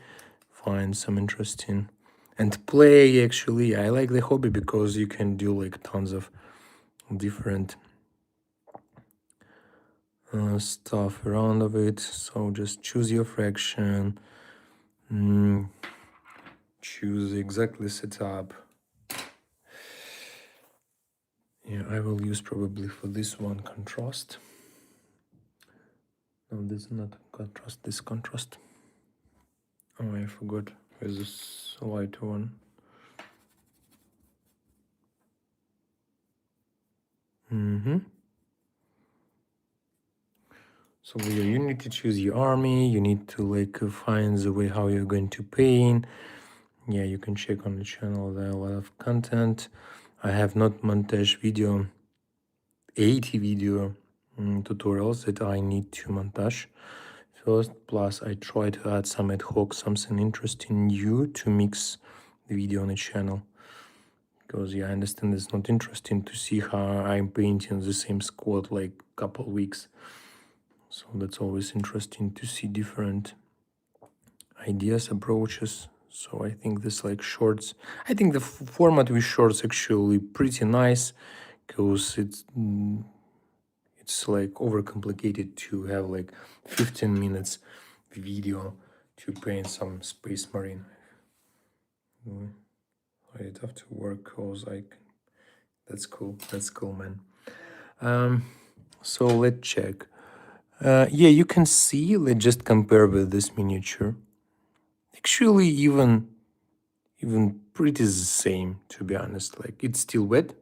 find some interesting and play. Actually, I like the hobby because you can do like tons of different stuff around of it. So just choose your fraction, choose exactly setup. Yeah, I will use probably for this one contrast. No, this is not contrast, this contrast. Oh, I forgot. Where's this light one? So yeah, you need to choose your army. You need to like find the way how you're going to paint. Yeah, you can check on the channel. There are a lot of content. I have not montage video, 80 video tutorials that I need to montage first. Plus, I try to add some ad hoc, something interesting new to mix the video on the channel. Because yeah, I understand it's not interesting to see how I'm painting the same squad like couple weeks. So that's always interesting to see different ideas, approaches. So I think this like shorts, I think the format with shorts actually pretty nice because it's like overcomplicated to have like 15 minutes video to paint some space marine. I'd have to work because that's cool. That's cool, man. So let's check. Yeah, you can see, let's just compare with this miniature. Actually, even pretty the same, to be honest. Like it's still wet,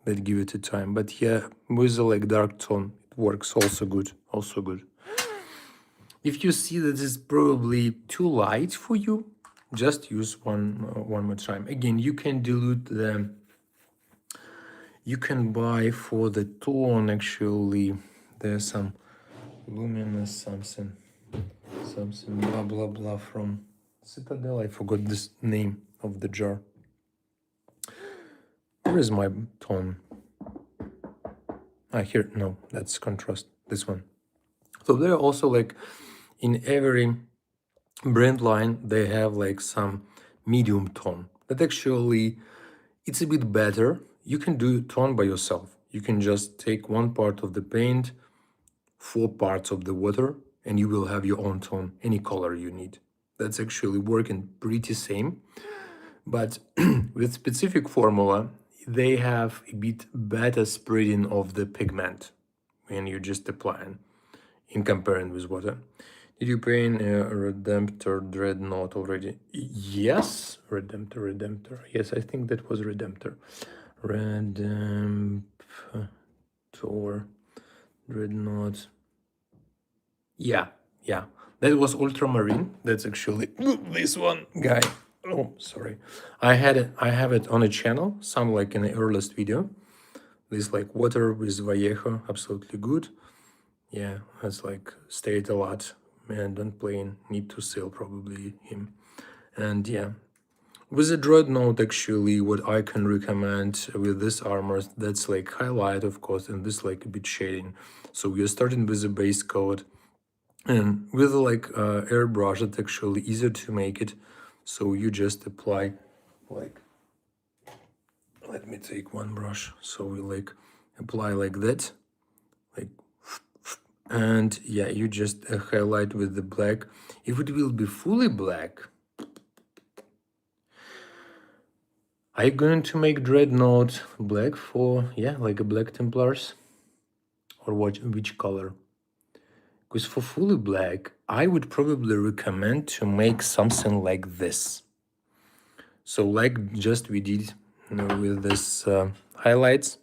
let's give it a time. But yeah, with the like dark tone, it works also good. Also good. If you see that it's probably too light for you, just use one more time. Again, you can dilute the. You can buy for the tone actually. There's some luminous something blah blah blah from Citadel. I forgot this name of the jar. Where is my tone? Here, no, that's contrast, this one. So there are also like in every brand line, they have like some medium tone that actually it's a bit better. You can do tone by yourself. You can just take one part of the paint, 4 parts of the water, and you will have your own tone, any color you need. That's actually working pretty same. But with specific formula, they have a bit better spreading of the pigment when you just apply in comparing with water. Did you paint a Redemptor Dreadnought already? Yes, Redemptor. Yes, I think that was Redemptor. Redemptor Dreadnought. Yeah. That was Ultramarine. That's actually this one guy. Oh, sorry. I have it on a channel, some like in the earliest video. This like water with Vallejo, absolutely good. Yeah, that's like stayed a lot and don't play, need to sell probably him. And yeah, With the dreadnought, actually, what I can recommend with this armor, that's like highlight, of course, and this like a bit shading. So we are starting with the base coat, and with like airbrush, it's actually easier to make it. So you just apply like, let me take one brush. So we like apply like that, like, and yeah, you just highlight with the black. If it will be fully black, are you going to make Dreadnought black for, yeah, like a Black Templars? Or what, which color? Because for fully black, I would probably recommend to make something like this. So like just we did, you know, with this highlights,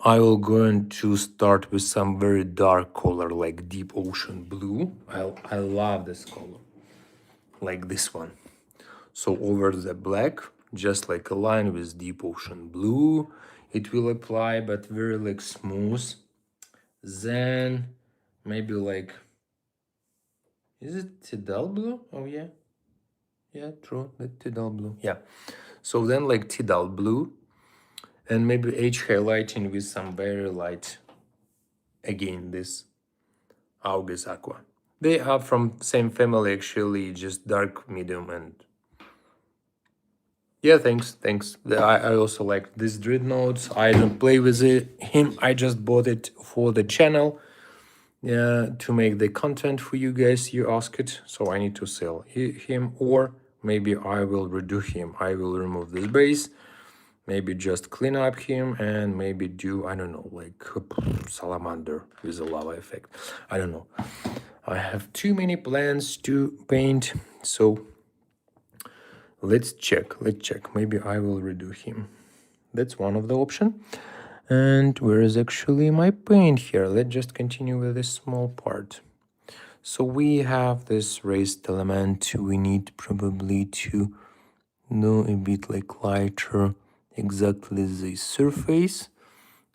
I will going to start with some very dark color like deep ocean blue. I love this color, like this one. So over the black, just like a line with deep ocean blue, it will apply, but very like smooth. Then maybe like, is it Tidal blue? Oh yeah, yeah, true, that Tidal blue. Yeah, so then like Tidal blue, and maybe edge highlighting with some very light. Again, this August Aqua. They are from same family actually, just dark, medium, and yeah, thanks. I also like this Dreadnought. I don't play with him. I just bought it for the channel, to make the content for you guys. You ask it, so I need to sell him, or maybe I will redo him. I will remove this base, maybe just clean up him, and maybe do, I don't know, like salamander with a lava effect. I don't know. I have too many plans to paint, so let's check. Maybe I will redo him. That's one of the option. And where is actually my paint here? Let's just continue with this small part. So we have this raised element. We need probably to know a bit like lighter exactly the surface.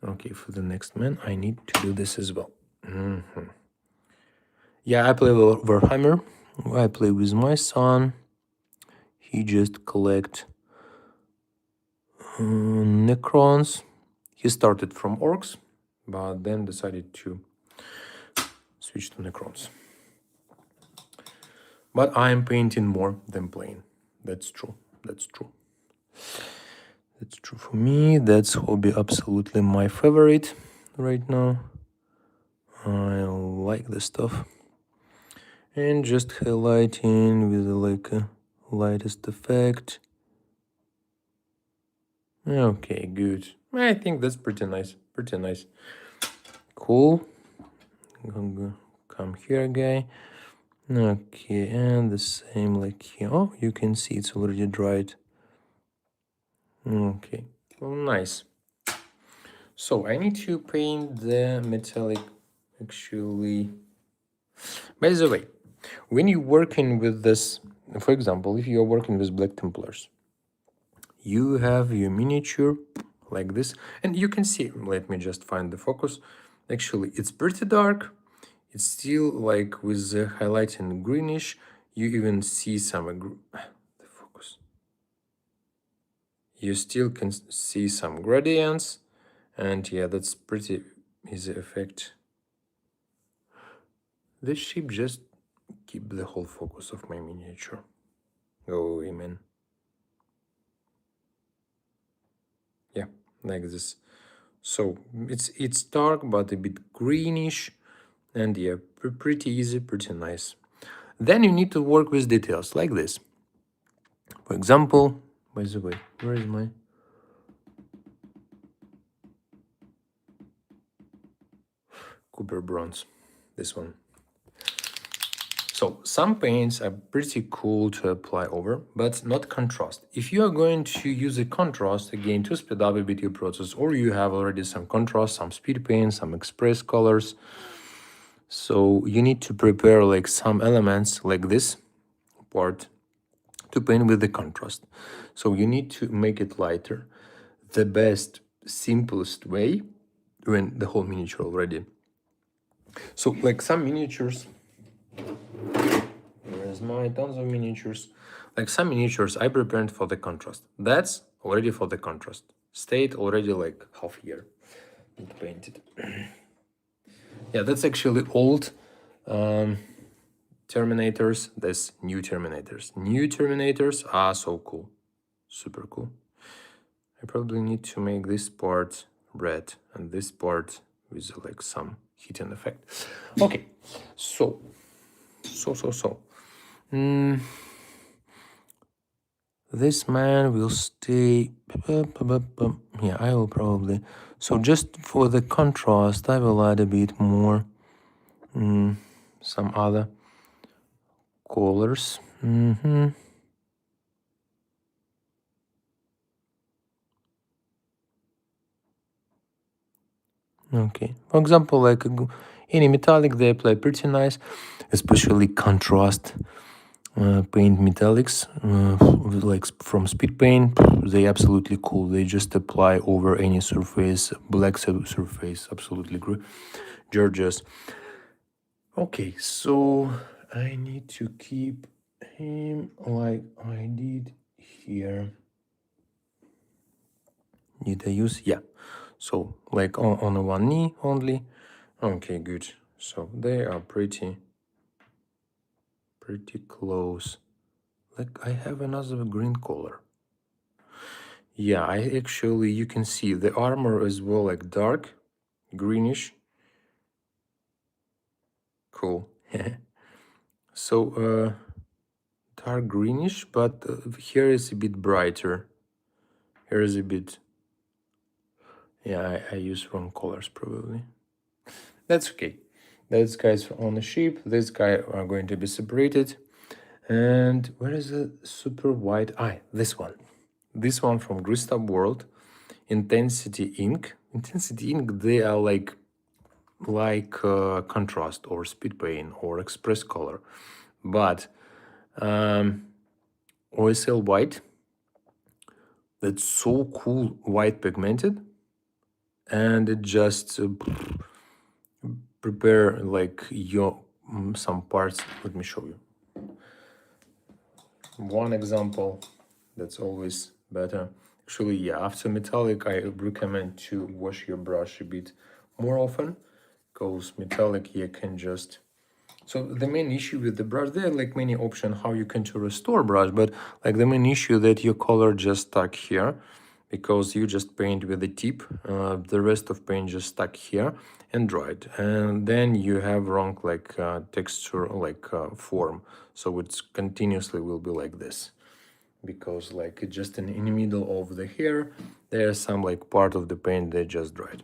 Okay, for the next man, I need to do this as well. Yeah, I play Warhammer. I play with my son. He just collect Necrons. He started from Orcs, but then decided to switch to Necrons. But I'm painting more than playing. That's true. That's true for me. That's hobby absolutely my favorite right now. I like the stuff. And just highlighting with like a lightest effect. Okay, good. I think that's pretty nice. Cool. Come here, guy. Okay, and the same like here. Oh, you can see it's already dried. Okay, well, nice. So I need to paint the metallic, actually. By the way, when you're working with this, for example, if you're working with Black Templars, you have your miniature like this, and you can see, let me just find the focus. Actually, it's pretty dark. It's still like with the highlighting greenish. You even see some the focus. You still can see some gradients, and yeah, that's pretty easy effect. This shape just keep the whole focus of my miniature. Go away, man. Yeah, like this. So it's dark but a bit greenish, and yeah, pretty easy, pretty nice. Then you need to work with details like this. For example, by the way, where is my Cooper bronze? This one. So some paints are pretty cool to apply over, but not contrast. If you are going to use a contrast, again, to speed up a bit your process, or you have already some contrast, some speed paint, some express colors, so you need to prepare like some elements like this part to paint with the contrast. So you need to make it lighter. The best, simplest way, when the whole miniature already. So like some miniatures, there's my tons of miniatures. Like some miniatures I prepared for the contrast. That's already for the contrast. Stayed already like half year. Not painted. Yeah, that's actually old Terminators. That's new Terminators. New Terminators are so cool. Super cool. I probably need to make this part red and this part with like some heating effect. Okay, so. This man will stay. Yeah, I will probably. So just for the contrast, I will add a bit more. Some other colors. Okay. For example, like any metallic, they apply pretty nice, especially contrast paint metallics, like from speed paint. They absolutely cool. They just apply over any surface, black surface, absolutely gorgeous. Okay, so I need to keep him like I did here. Did I use? Yeah. So like on one knee only. Okay, good. So they are pretty close. Like I have another green color. Yeah, I actually, you can see the armor as well, like dark greenish. Cool. So dark greenish, but here is a bit brighter. Here is a bit. Yeah, I use wrong colors probably. That's okay. Those guys on the ship. This guy are going to be separated. And where is the super white? This one. This one from Greased Up World. Intensity Ink. Intensity Ink, they are like contrast or speed paint or express color. But OSL white, that's so cool, white pigmented. And it just prepare like your some parts. Let me show you one example. That's always better. Actually, yeah, after metallic I recommend to wash your brush a bit more often, because metallic you can just. So the main issue with the brush, there are like many options how you can to restore brush, but like the main issue that your color just stuck here, because you just paint with the tip, the rest of paint just stuck here and dried, and then you have wrong like texture, like form, so it's continuously will be like this, because like it's just in the middle of the hair, there's some like part of the paint that just dried.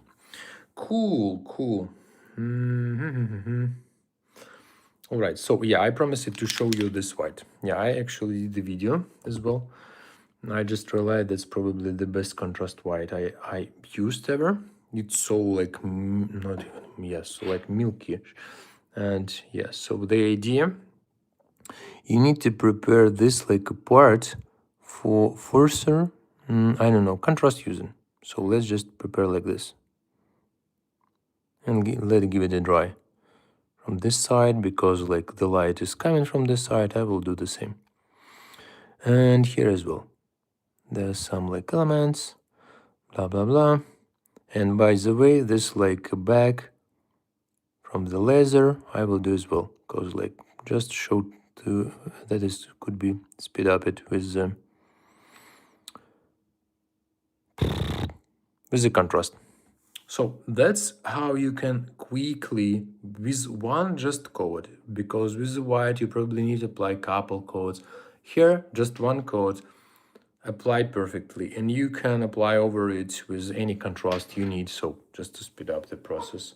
Cool. All right, so yeah, I promised to show you this white. Yeah, I actually did the video as well. I just realized that's probably the best contrast white I used ever. It's so like not even, yes, so like milky. And yeah, so the idea, you need to prepare this like a part for further, I don't know, contrast using. So let's just prepare like this and let it give it a dry from this side, because like the light is coming from this side. I will do the same. And here as well, there's some like elements, blah blah blah. And by the way, this like a back from the laser I will do as well, because like just show to that is could be speed up it with the contrast. So that's how you can quickly, with one just coat, because with the white you probably need to apply couple coats. Here, just one coat, applied perfectly, and you can apply over it with any contrast you need, so just to speed up the process.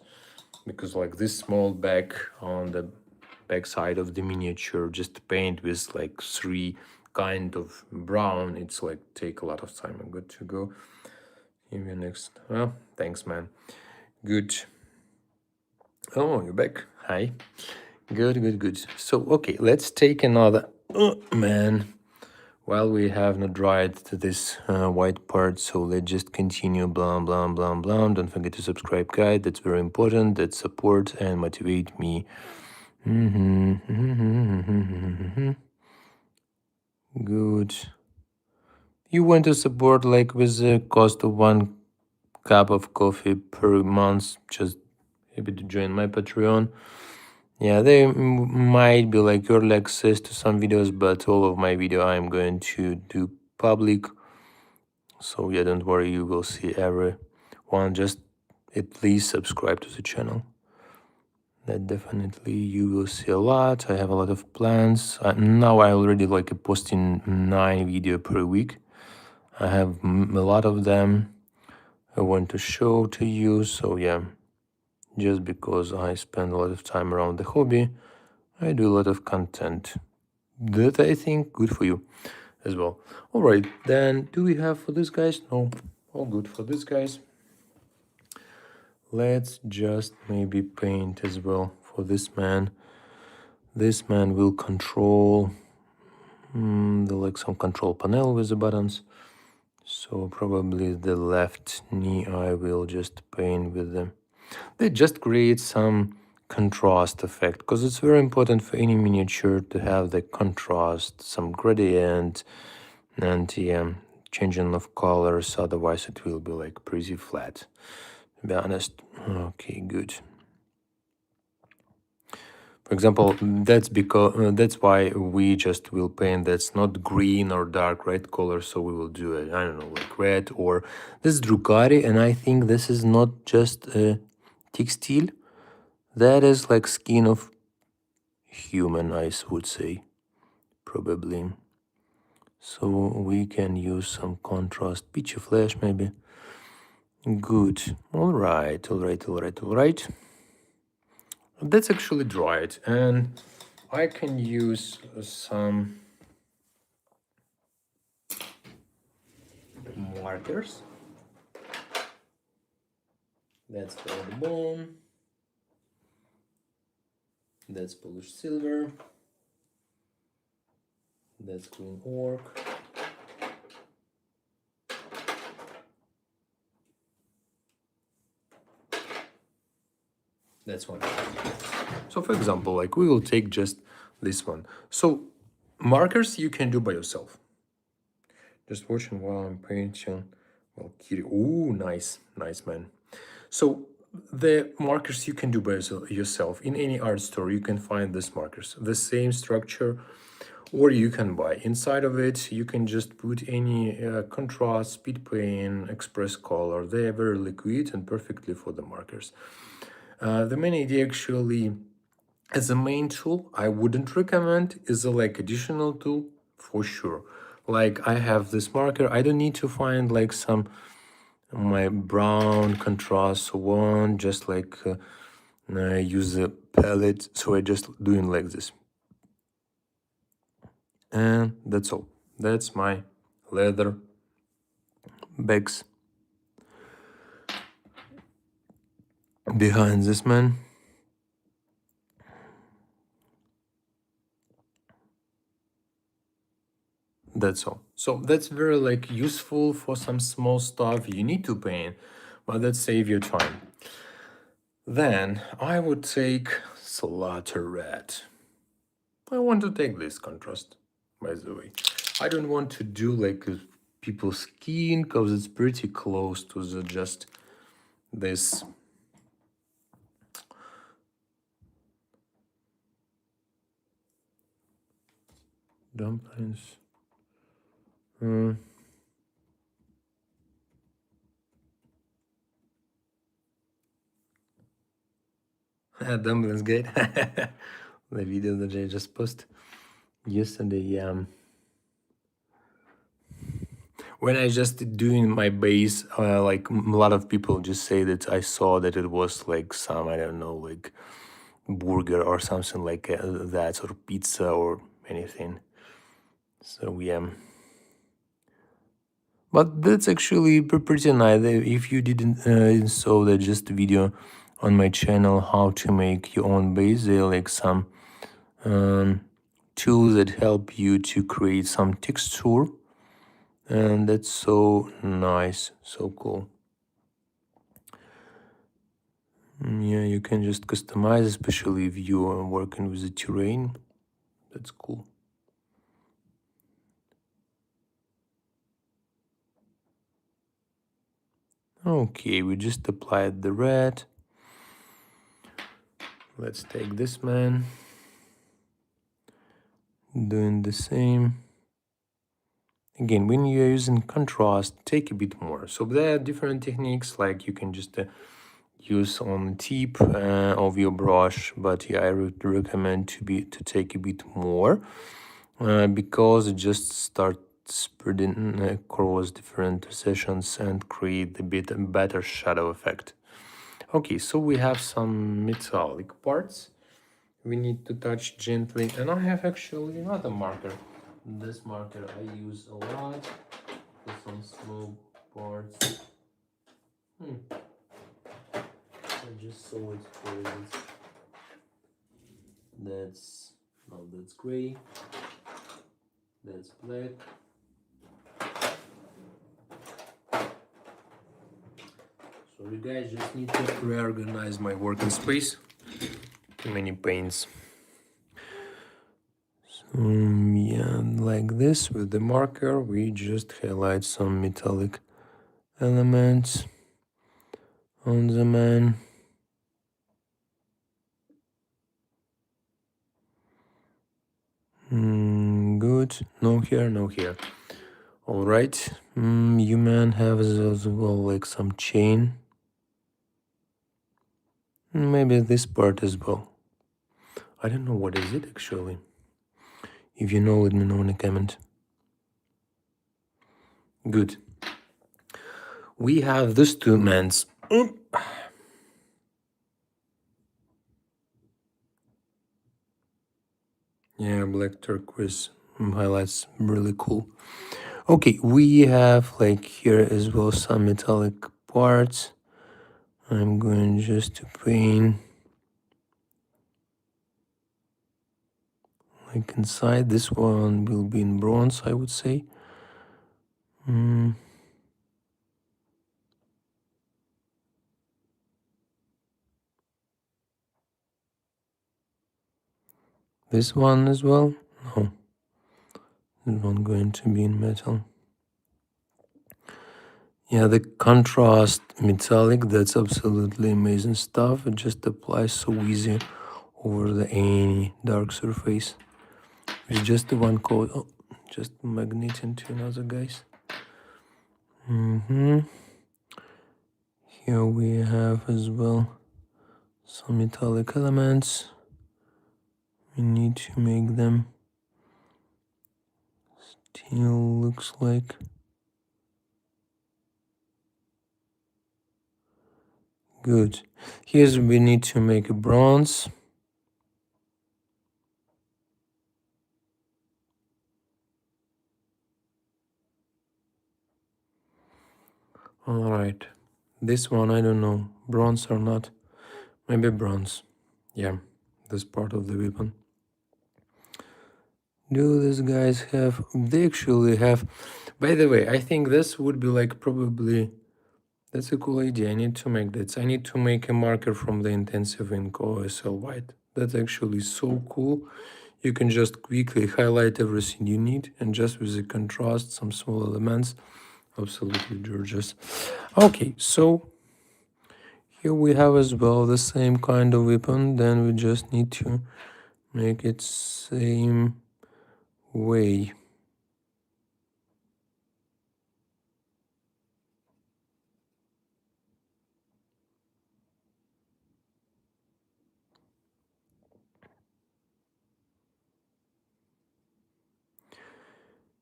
Because like this small back on the back side of the miniature, just paint with like 3 kind of brown, it's like take a lot of time. I'm good to go. Maybe next. Well, thanks, man. Good. Oh, you're back. Hi. Good. So, okay, let's take another. Oh, man. While we have not dried this white part, so let's just continue. Blah, blah, blah, blah. Don't forget to subscribe, guys. That's very important. That support and motivate me. Good. You want to support like with the cost of 1 cup of coffee per month, just happy to join my Patreon. Yeah, there might be like early access to some videos, but all of my video I'm going to do public. So yeah, don't worry, you will see every one. Just at least subscribe to the channel. That definitely you will see a lot. I have a lot of plans. Now I already like posting 9 video per week. I have a lot of them I want to show to you. So yeah, just because I spend a lot of time around the hobby, I do a lot of content that I think good for you as well. All right, then do we have for this guys? No, all good for this guys. Let's just maybe paint as well for this man. This man will control the like some control panel with the buttons. So probably the left knee I will just paint with them. They just create some contrast effect because it's very important for any miniature to have the contrast, some gradient, and yeah, changing of colors. Otherwise, it will be like pretty flat. To be honest. Okay, good. For example, that's why we just will paint that's not green or dark red color. So we will do it. I don't know, like red or this is Drukhari, and I think this is not just a textile. That is like skin of human, I would say, probably. So we can use some contrast, peachy flash maybe. Good. All right. That's actually dried, and I can use some markers. That's for the bone. That's polished silver. That's green orc. That's one. So for example, like we will take just this one. So markers you can do by yourself. Just watching while I'm painting. Well, Kiri. Ooh, nice, man. So the markers you can do by yourself. In any art store, you can find these markers. The same structure, or you can buy. Inside of it, you can just put any contrast, speed paint, express color. They are very liquid and perfectly for the markers. The main idea actually, as a main tool, I wouldn't recommend. Is a like additional tool for sure. Like I have this marker, I don't need to find like some my brown contrast one, just like I use a palette. So I just doing like this, and that's all. That's my leather bags behind this man. That's all. So that's very like useful for some small stuff you need to paint, but that save your time. Then I would take Slaughter Red. I want to take this contrast, by the way. I don't want to do like people's skin because it's pretty close to the just this. Dumplings. Dumplings Gate. The video that I just posted yesterday. When I just doing my base, like a lot of people just say that I saw that it was like some, I don't know, like burger or something like that, or pizza or anything. So yeah. But that's actually pretty nice. If you didn't saw that just video on my channel, how to make your own base, there are like some tools that help you to create some texture. And that's so nice, so cool. Yeah, you can just customize, especially if you are working with the terrain. That's cool. Okay, we just applied the red. Let's take this man. Doing the same. Again, when you're using contrast, take a bit more. So there are different techniques, like you can just use on the tip of your brush, but yeah, I would recommend to take a bit more because it just starts spreading across different sessions and create a bit better shadow effect. Okay, so we have some metallic parts we need to touch gently, and I have actually another marker. This marker I use a lot for some small parts. I just saw it. Where is it? That's gray. That's black. So you guys just need to reorganize my working space. Too many paints. So yeah, like this with the marker, we just highlight some metallic elements on the man. Good. No here, no here. All right. Human has as well like some chain. Maybe this part as well. I don't know what is it actually. If you know, let me know in a comment. Good. We have these two mans. Yeah, black turquoise highlights really cool. Okay, we have like here as well some metallic parts. I'm going just to paint like inside. This one will be in bronze, I would say. This one as well? No. This one going to be in metal. Yeah, the contrast metallic, that's absolutely amazing stuff. It just applies so easy over the any dark surface. It's just the one coat. Oh, just magnet into another, guys. Here we have as well some metallic elements. We need to make them steel, looks like. Good. Here's we need to make a bronze. All right. This one, I don't know, bronze or not. Maybe bronze. Yeah, this part of the weapon. Do these guys have... They actually have... By the way, I think this would be like probably... That's a cool idea. I need to make that. I need to make a marker from the intensive ink OSL white. That's actually so cool. You can just quickly highlight everything you need, and just with the contrast, some small elements. Absolutely gorgeous. Okay, so here we have as well the same kind of weapon. Then we just need to make it same way.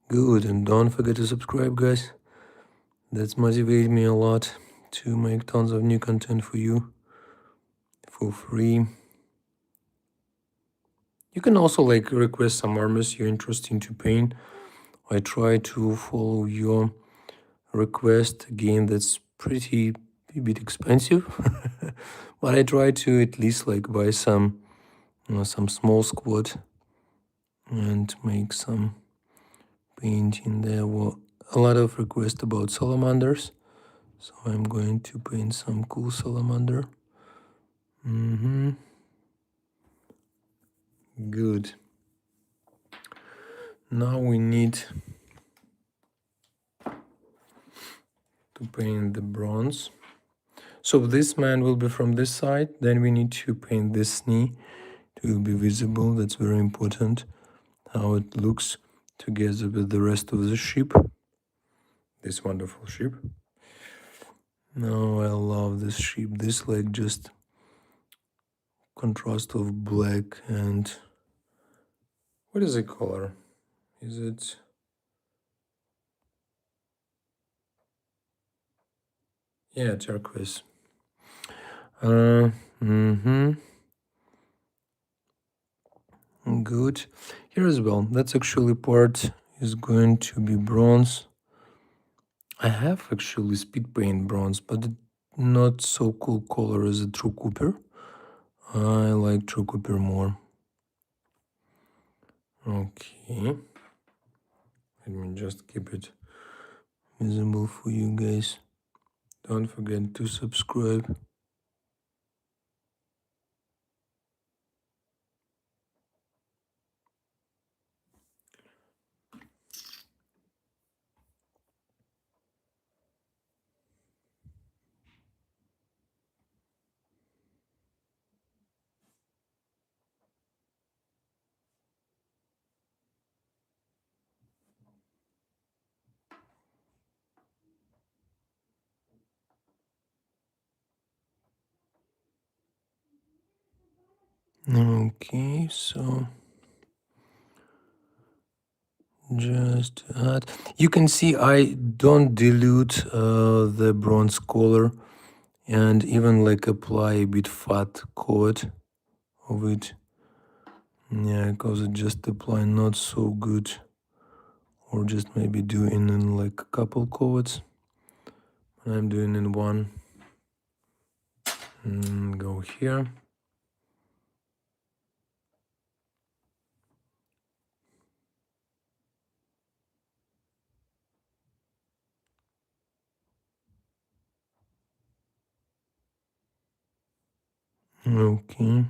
Good, and don't forget to subscribe, guys. That's motivated me a lot to make tons of new content for you for free. You can also like request some armors you're interested to paint. I try to follow your request. Again, that's pretty a bit expensive, but I try to at least like buy some small squad and make some painting. There were a lot of requests about salamanders, so I'm going to paint some cool salamander. Good. Now we need to paint the bronze. So this man will be from this side, then we need to paint this knee. It will be visible, that's very important, how it looks together with the rest of the ship. This wonderful ship. No, I love this ship. This like just contrast of black and what is the color? Is it turquoise. Good. Here as well. That's actually part is going to be bronze. I have actually speed paint bronze, but not so cool color as a True Cooper. I like True Cooper more. Okay. Let me just keep it visible for you guys. Don't forget to subscribe. Okay, so just add. You can see I don't dilute the bronze color and even like apply a bit fat coat of it. Yeah, because it just apply not so good, or just maybe do in like a couple coats. I'm doing in one. Go here. Okay.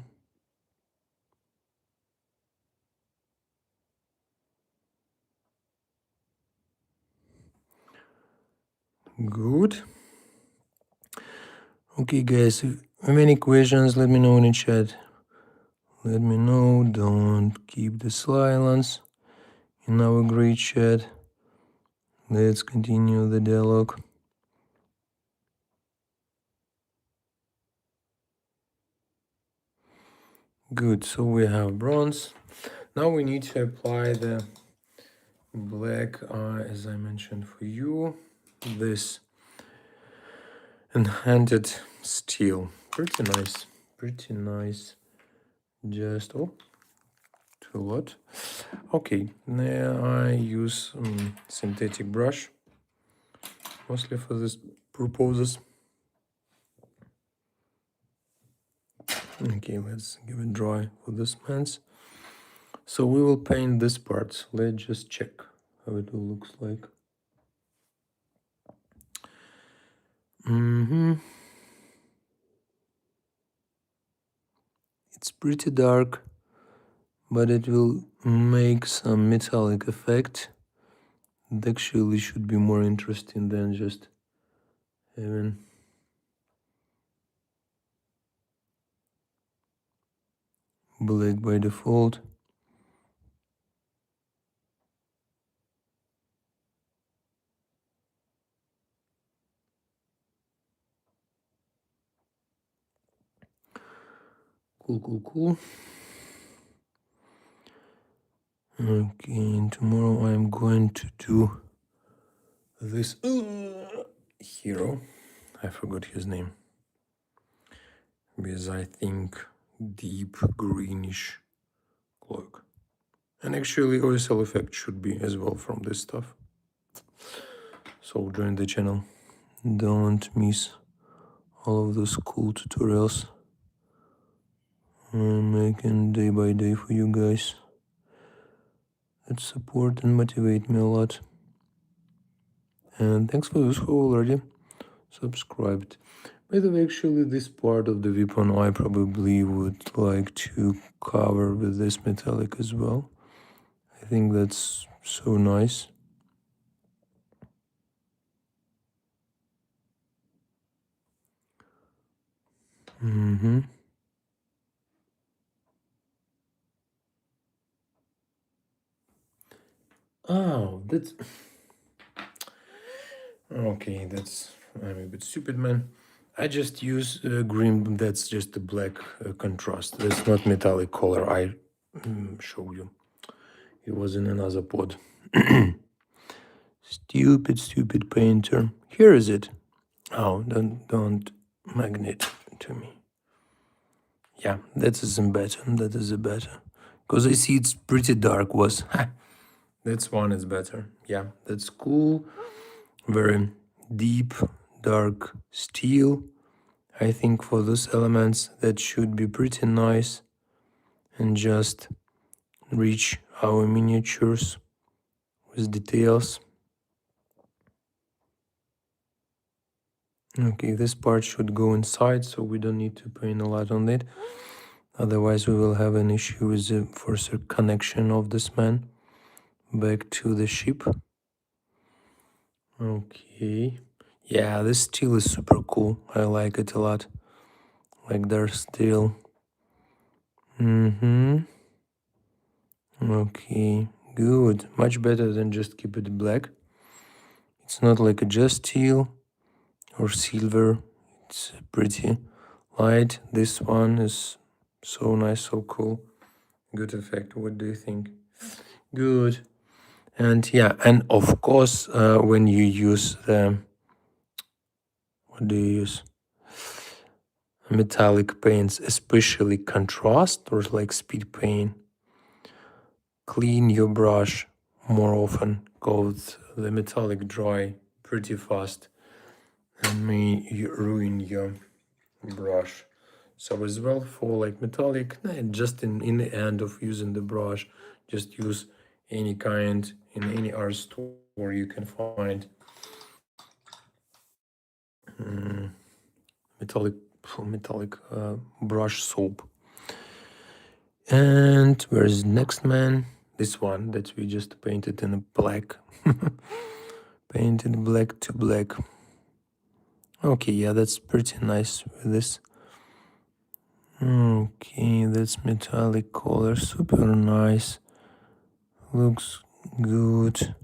Good. Okay, guys, if you have any questions, let me know in the chat. Let me know. Don't keep the silence in our great chat. Let's continue the dialogue. Good, so we have bronze. Now we need to apply the black, as I mentioned for you, this enhanced steel. Pretty nice, pretty nice. Just, oh, too a lot. Okay, now I use synthetic brush, mostly for this purposes. Okay, let's give it dry for this man's. So we will paint this part. Let's just check how it will looks like. It's pretty dark, but it will make some metallic effect. It actually should be more interesting than just having black by default. Cool. Okay, and tomorrow I'm going to do this hero. I forgot his name. Because I think deep greenish cloak. And actually OSL effect should be as well from this stuff. So join the channel. Don't miss all of those cool tutorials I'm making day by day for you guys. That support and motivate me a lot. And thanks for those who already subscribed. By the way, actually this part of the weapon I probably would like to cover with this metallic as well. I think that's so nice. Mm-hmm. Oh, that's okay. I'm a bit stupid, man. I just use green. That's just a black contrast. That's not metallic color. I show you. It was in another pod. Stupid painter. Here is it. Oh, don't magnet to me. Yeah, that isn't better. That is a better. Because I see it's pretty dark was. That's one is better. Yeah, that's cool. Very deep, dark steel. I think for those elements that should be pretty nice and just reach our miniatures with details. Okay, this part should go inside, so we don't need to paint a lot on it. Otherwise, we will have an issue with the further connection of this man back to the ship. Okay. Yeah, this steel is super cool. I like it a lot. Like dark steel. Okay, good. Much better than just keep it black. It's not like a just steel or silver. It's pretty light. This one is so nice, so cool. Good effect. What do you think? Good. And yeah, and of course, when you use what do you use? Metallic paints, especially contrast or like speed paint, clean your brush more often because the metallic dry pretty fast and may ruin your brush. So as well for like metallic, just in the end of using the brush, just use any kind in any art store you can find metallic brush soap. And where's next man? This one that we just painted in a black. Painted black to black. Okay, yeah, that's pretty nice with this. Okay, that's metallic color, super nice. Looks good.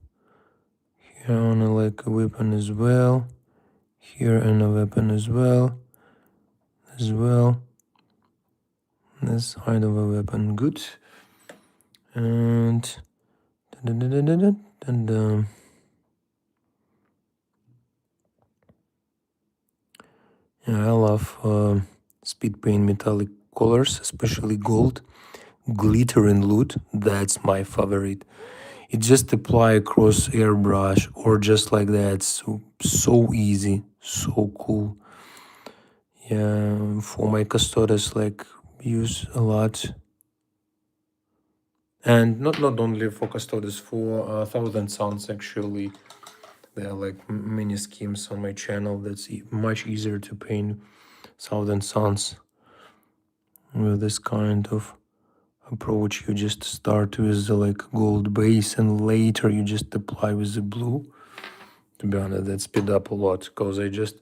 Here on like a weapon as well. Here and a weapon as well. This kind of a weapon, good. And yeah, I love speed paint metallic colors, especially gold, glitter and loot. That's my favorite. It just apply across airbrush or just like that. So easy, so cool. Yeah, for my custodes, like use a lot. And not only for custodes, for Thousand Suns actually. There are like many schemes on my channel that's much easier to paint Thousand Suns with this kind of approach. You just start with the like gold base and later you just apply with the blue. To be honest, that speed up a lot because I just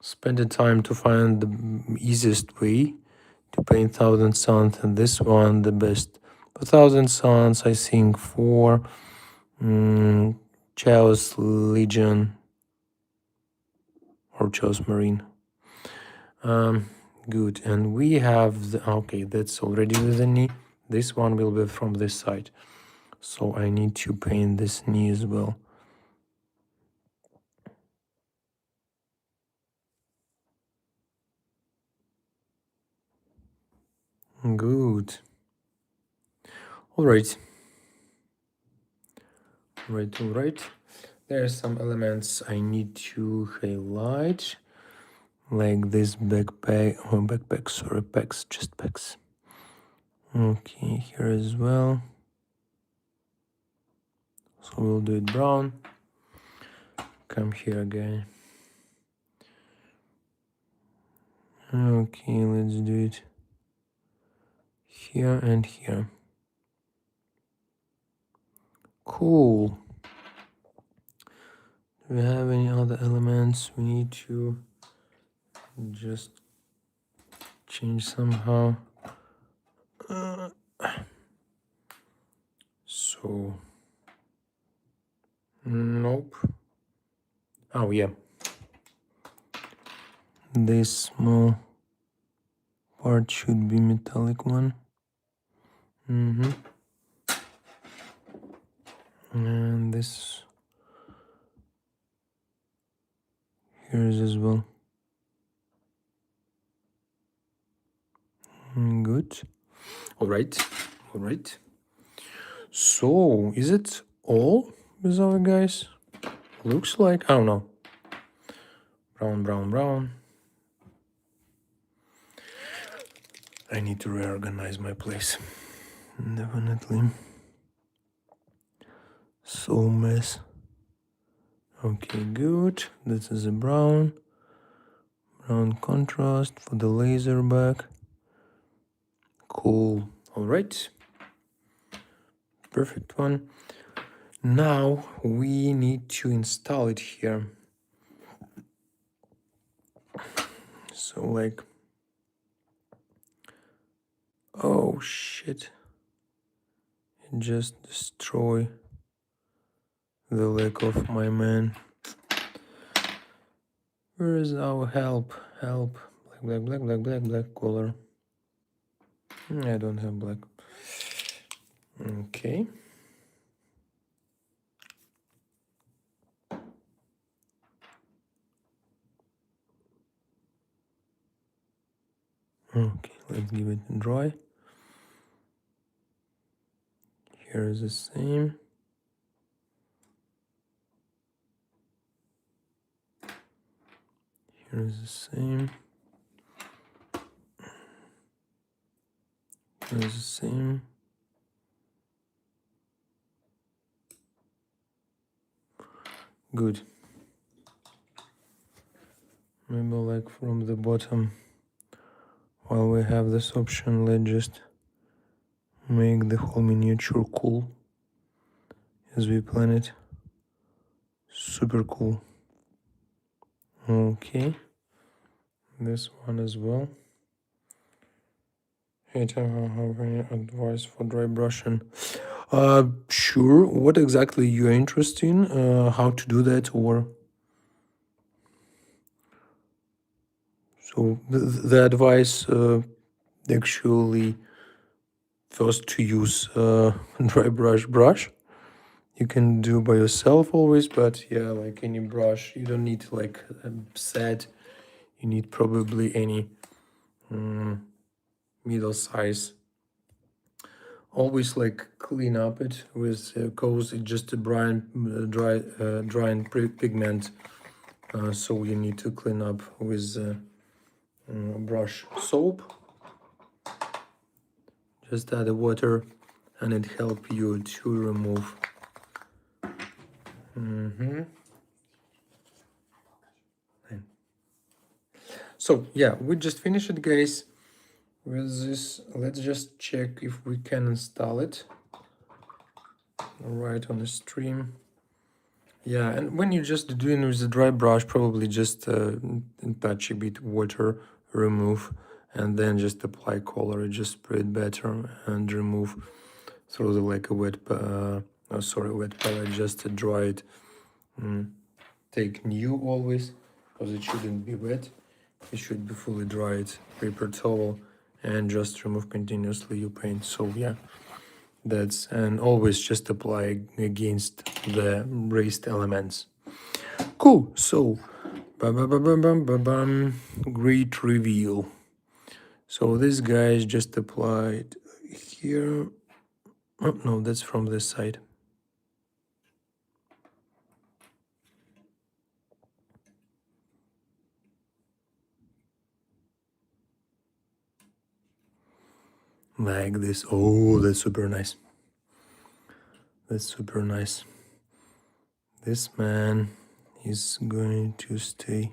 spent the time to find the easiest way to paint Thousand Suns, and this one the best. For Thousand Suns, I think for Chaos Legion or Chaos Marine. Good, and we have the okay. That's already with the knee. This one will be from this side, so I need to paint this knee as well. Good. All right. All right. There are some elements I need to highlight, like this backpack, sorry, packs, just packs. Okay, here as well. So we'll do it brown. Come here again. Okay, let's do it here and here. Cool. Do we have any other elements we need to just change somehow. So, nope. Oh yeah. This small part should be metallic one. And this here is as well. Good. All right. So, is it all with our guys? Looks like, I don't know. Brown. I need to reorganize my place. Definitely. So mess. Okay, good. This is a brown contrast for the laser back. Cool. All right. Perfect one. Now we need to install it here. So like, oh shit. It just destroy the leg of my man. Where is our help? Black color. I don't have black. Okay. Okay, let's give it a dry. Here is the same. Here is the same. Here is the same. Good. Maybe like from the bottom. While we have this option, let's just make the whole miniature cool as we plan it. Super cool. Okay. This one as well. Hey, Tim, have any advice for dry brushing? Sure. What exactly you're interested in? How to do that, or so the advice actually first to use dry brush. You can do by yourself always, but yeah, like any brush, you don't need like a set. You need probably any middle size. Always like clean up it with cause it's just a drying pigment, so you need to clean up with brush soap. Just add the water and it help you to remove. So yeah, we just finished it, guys. With this, let's just check if we can install it right on the stream. Yeah, and when you're just doing with the dry brush, probably just touch a bit water, remove, and then just apply color. Just spread better and remove through the like a wet palette, just to dry it. Take new always, because it shouldn't be wet. It should be fully dried paper towel, and just remove continuously your paint. So yeah, that's, and always just apply against the raised elements. Cool. So great reveal. So this guy is just applied here. Oh no, that's from this side. Like this. Oh, that's super nice. That's super nice. This man is going to stay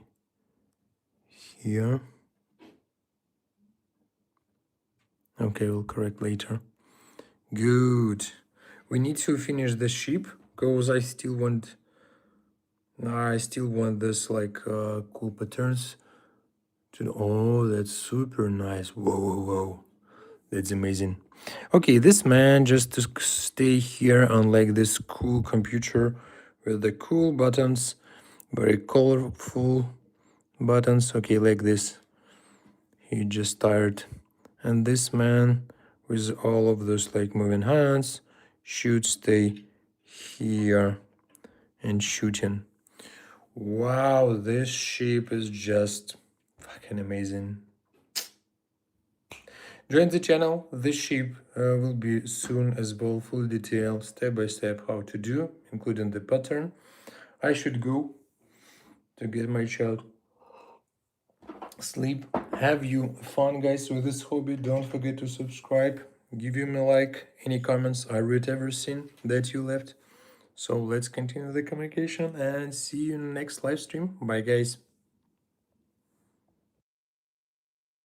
here. Okay, we'll correct later. Good. We need to finish the ship because I still want this like cool patterns Oh, that's super nice. Whoa, whoa, whoa. That's amazing. Okay, this man just to stay here on like this cool computer with the cool buttons, very colorful buttons. Okay, like this. He just tired. And this man with all of those like moving hands should stay here and shooting. Wow, this ship is just fucking amazing. Join the channel. This ship will be soon as well, full detail, step by step how to do, including the pattern. I should go to get my child sleep. Have you fun, guys, with this hobby? Don't forget to subscribe. Give me a like. Any comments? I read everything that you left. So let's continue the communication and see you in the next live stream. Bye, guys.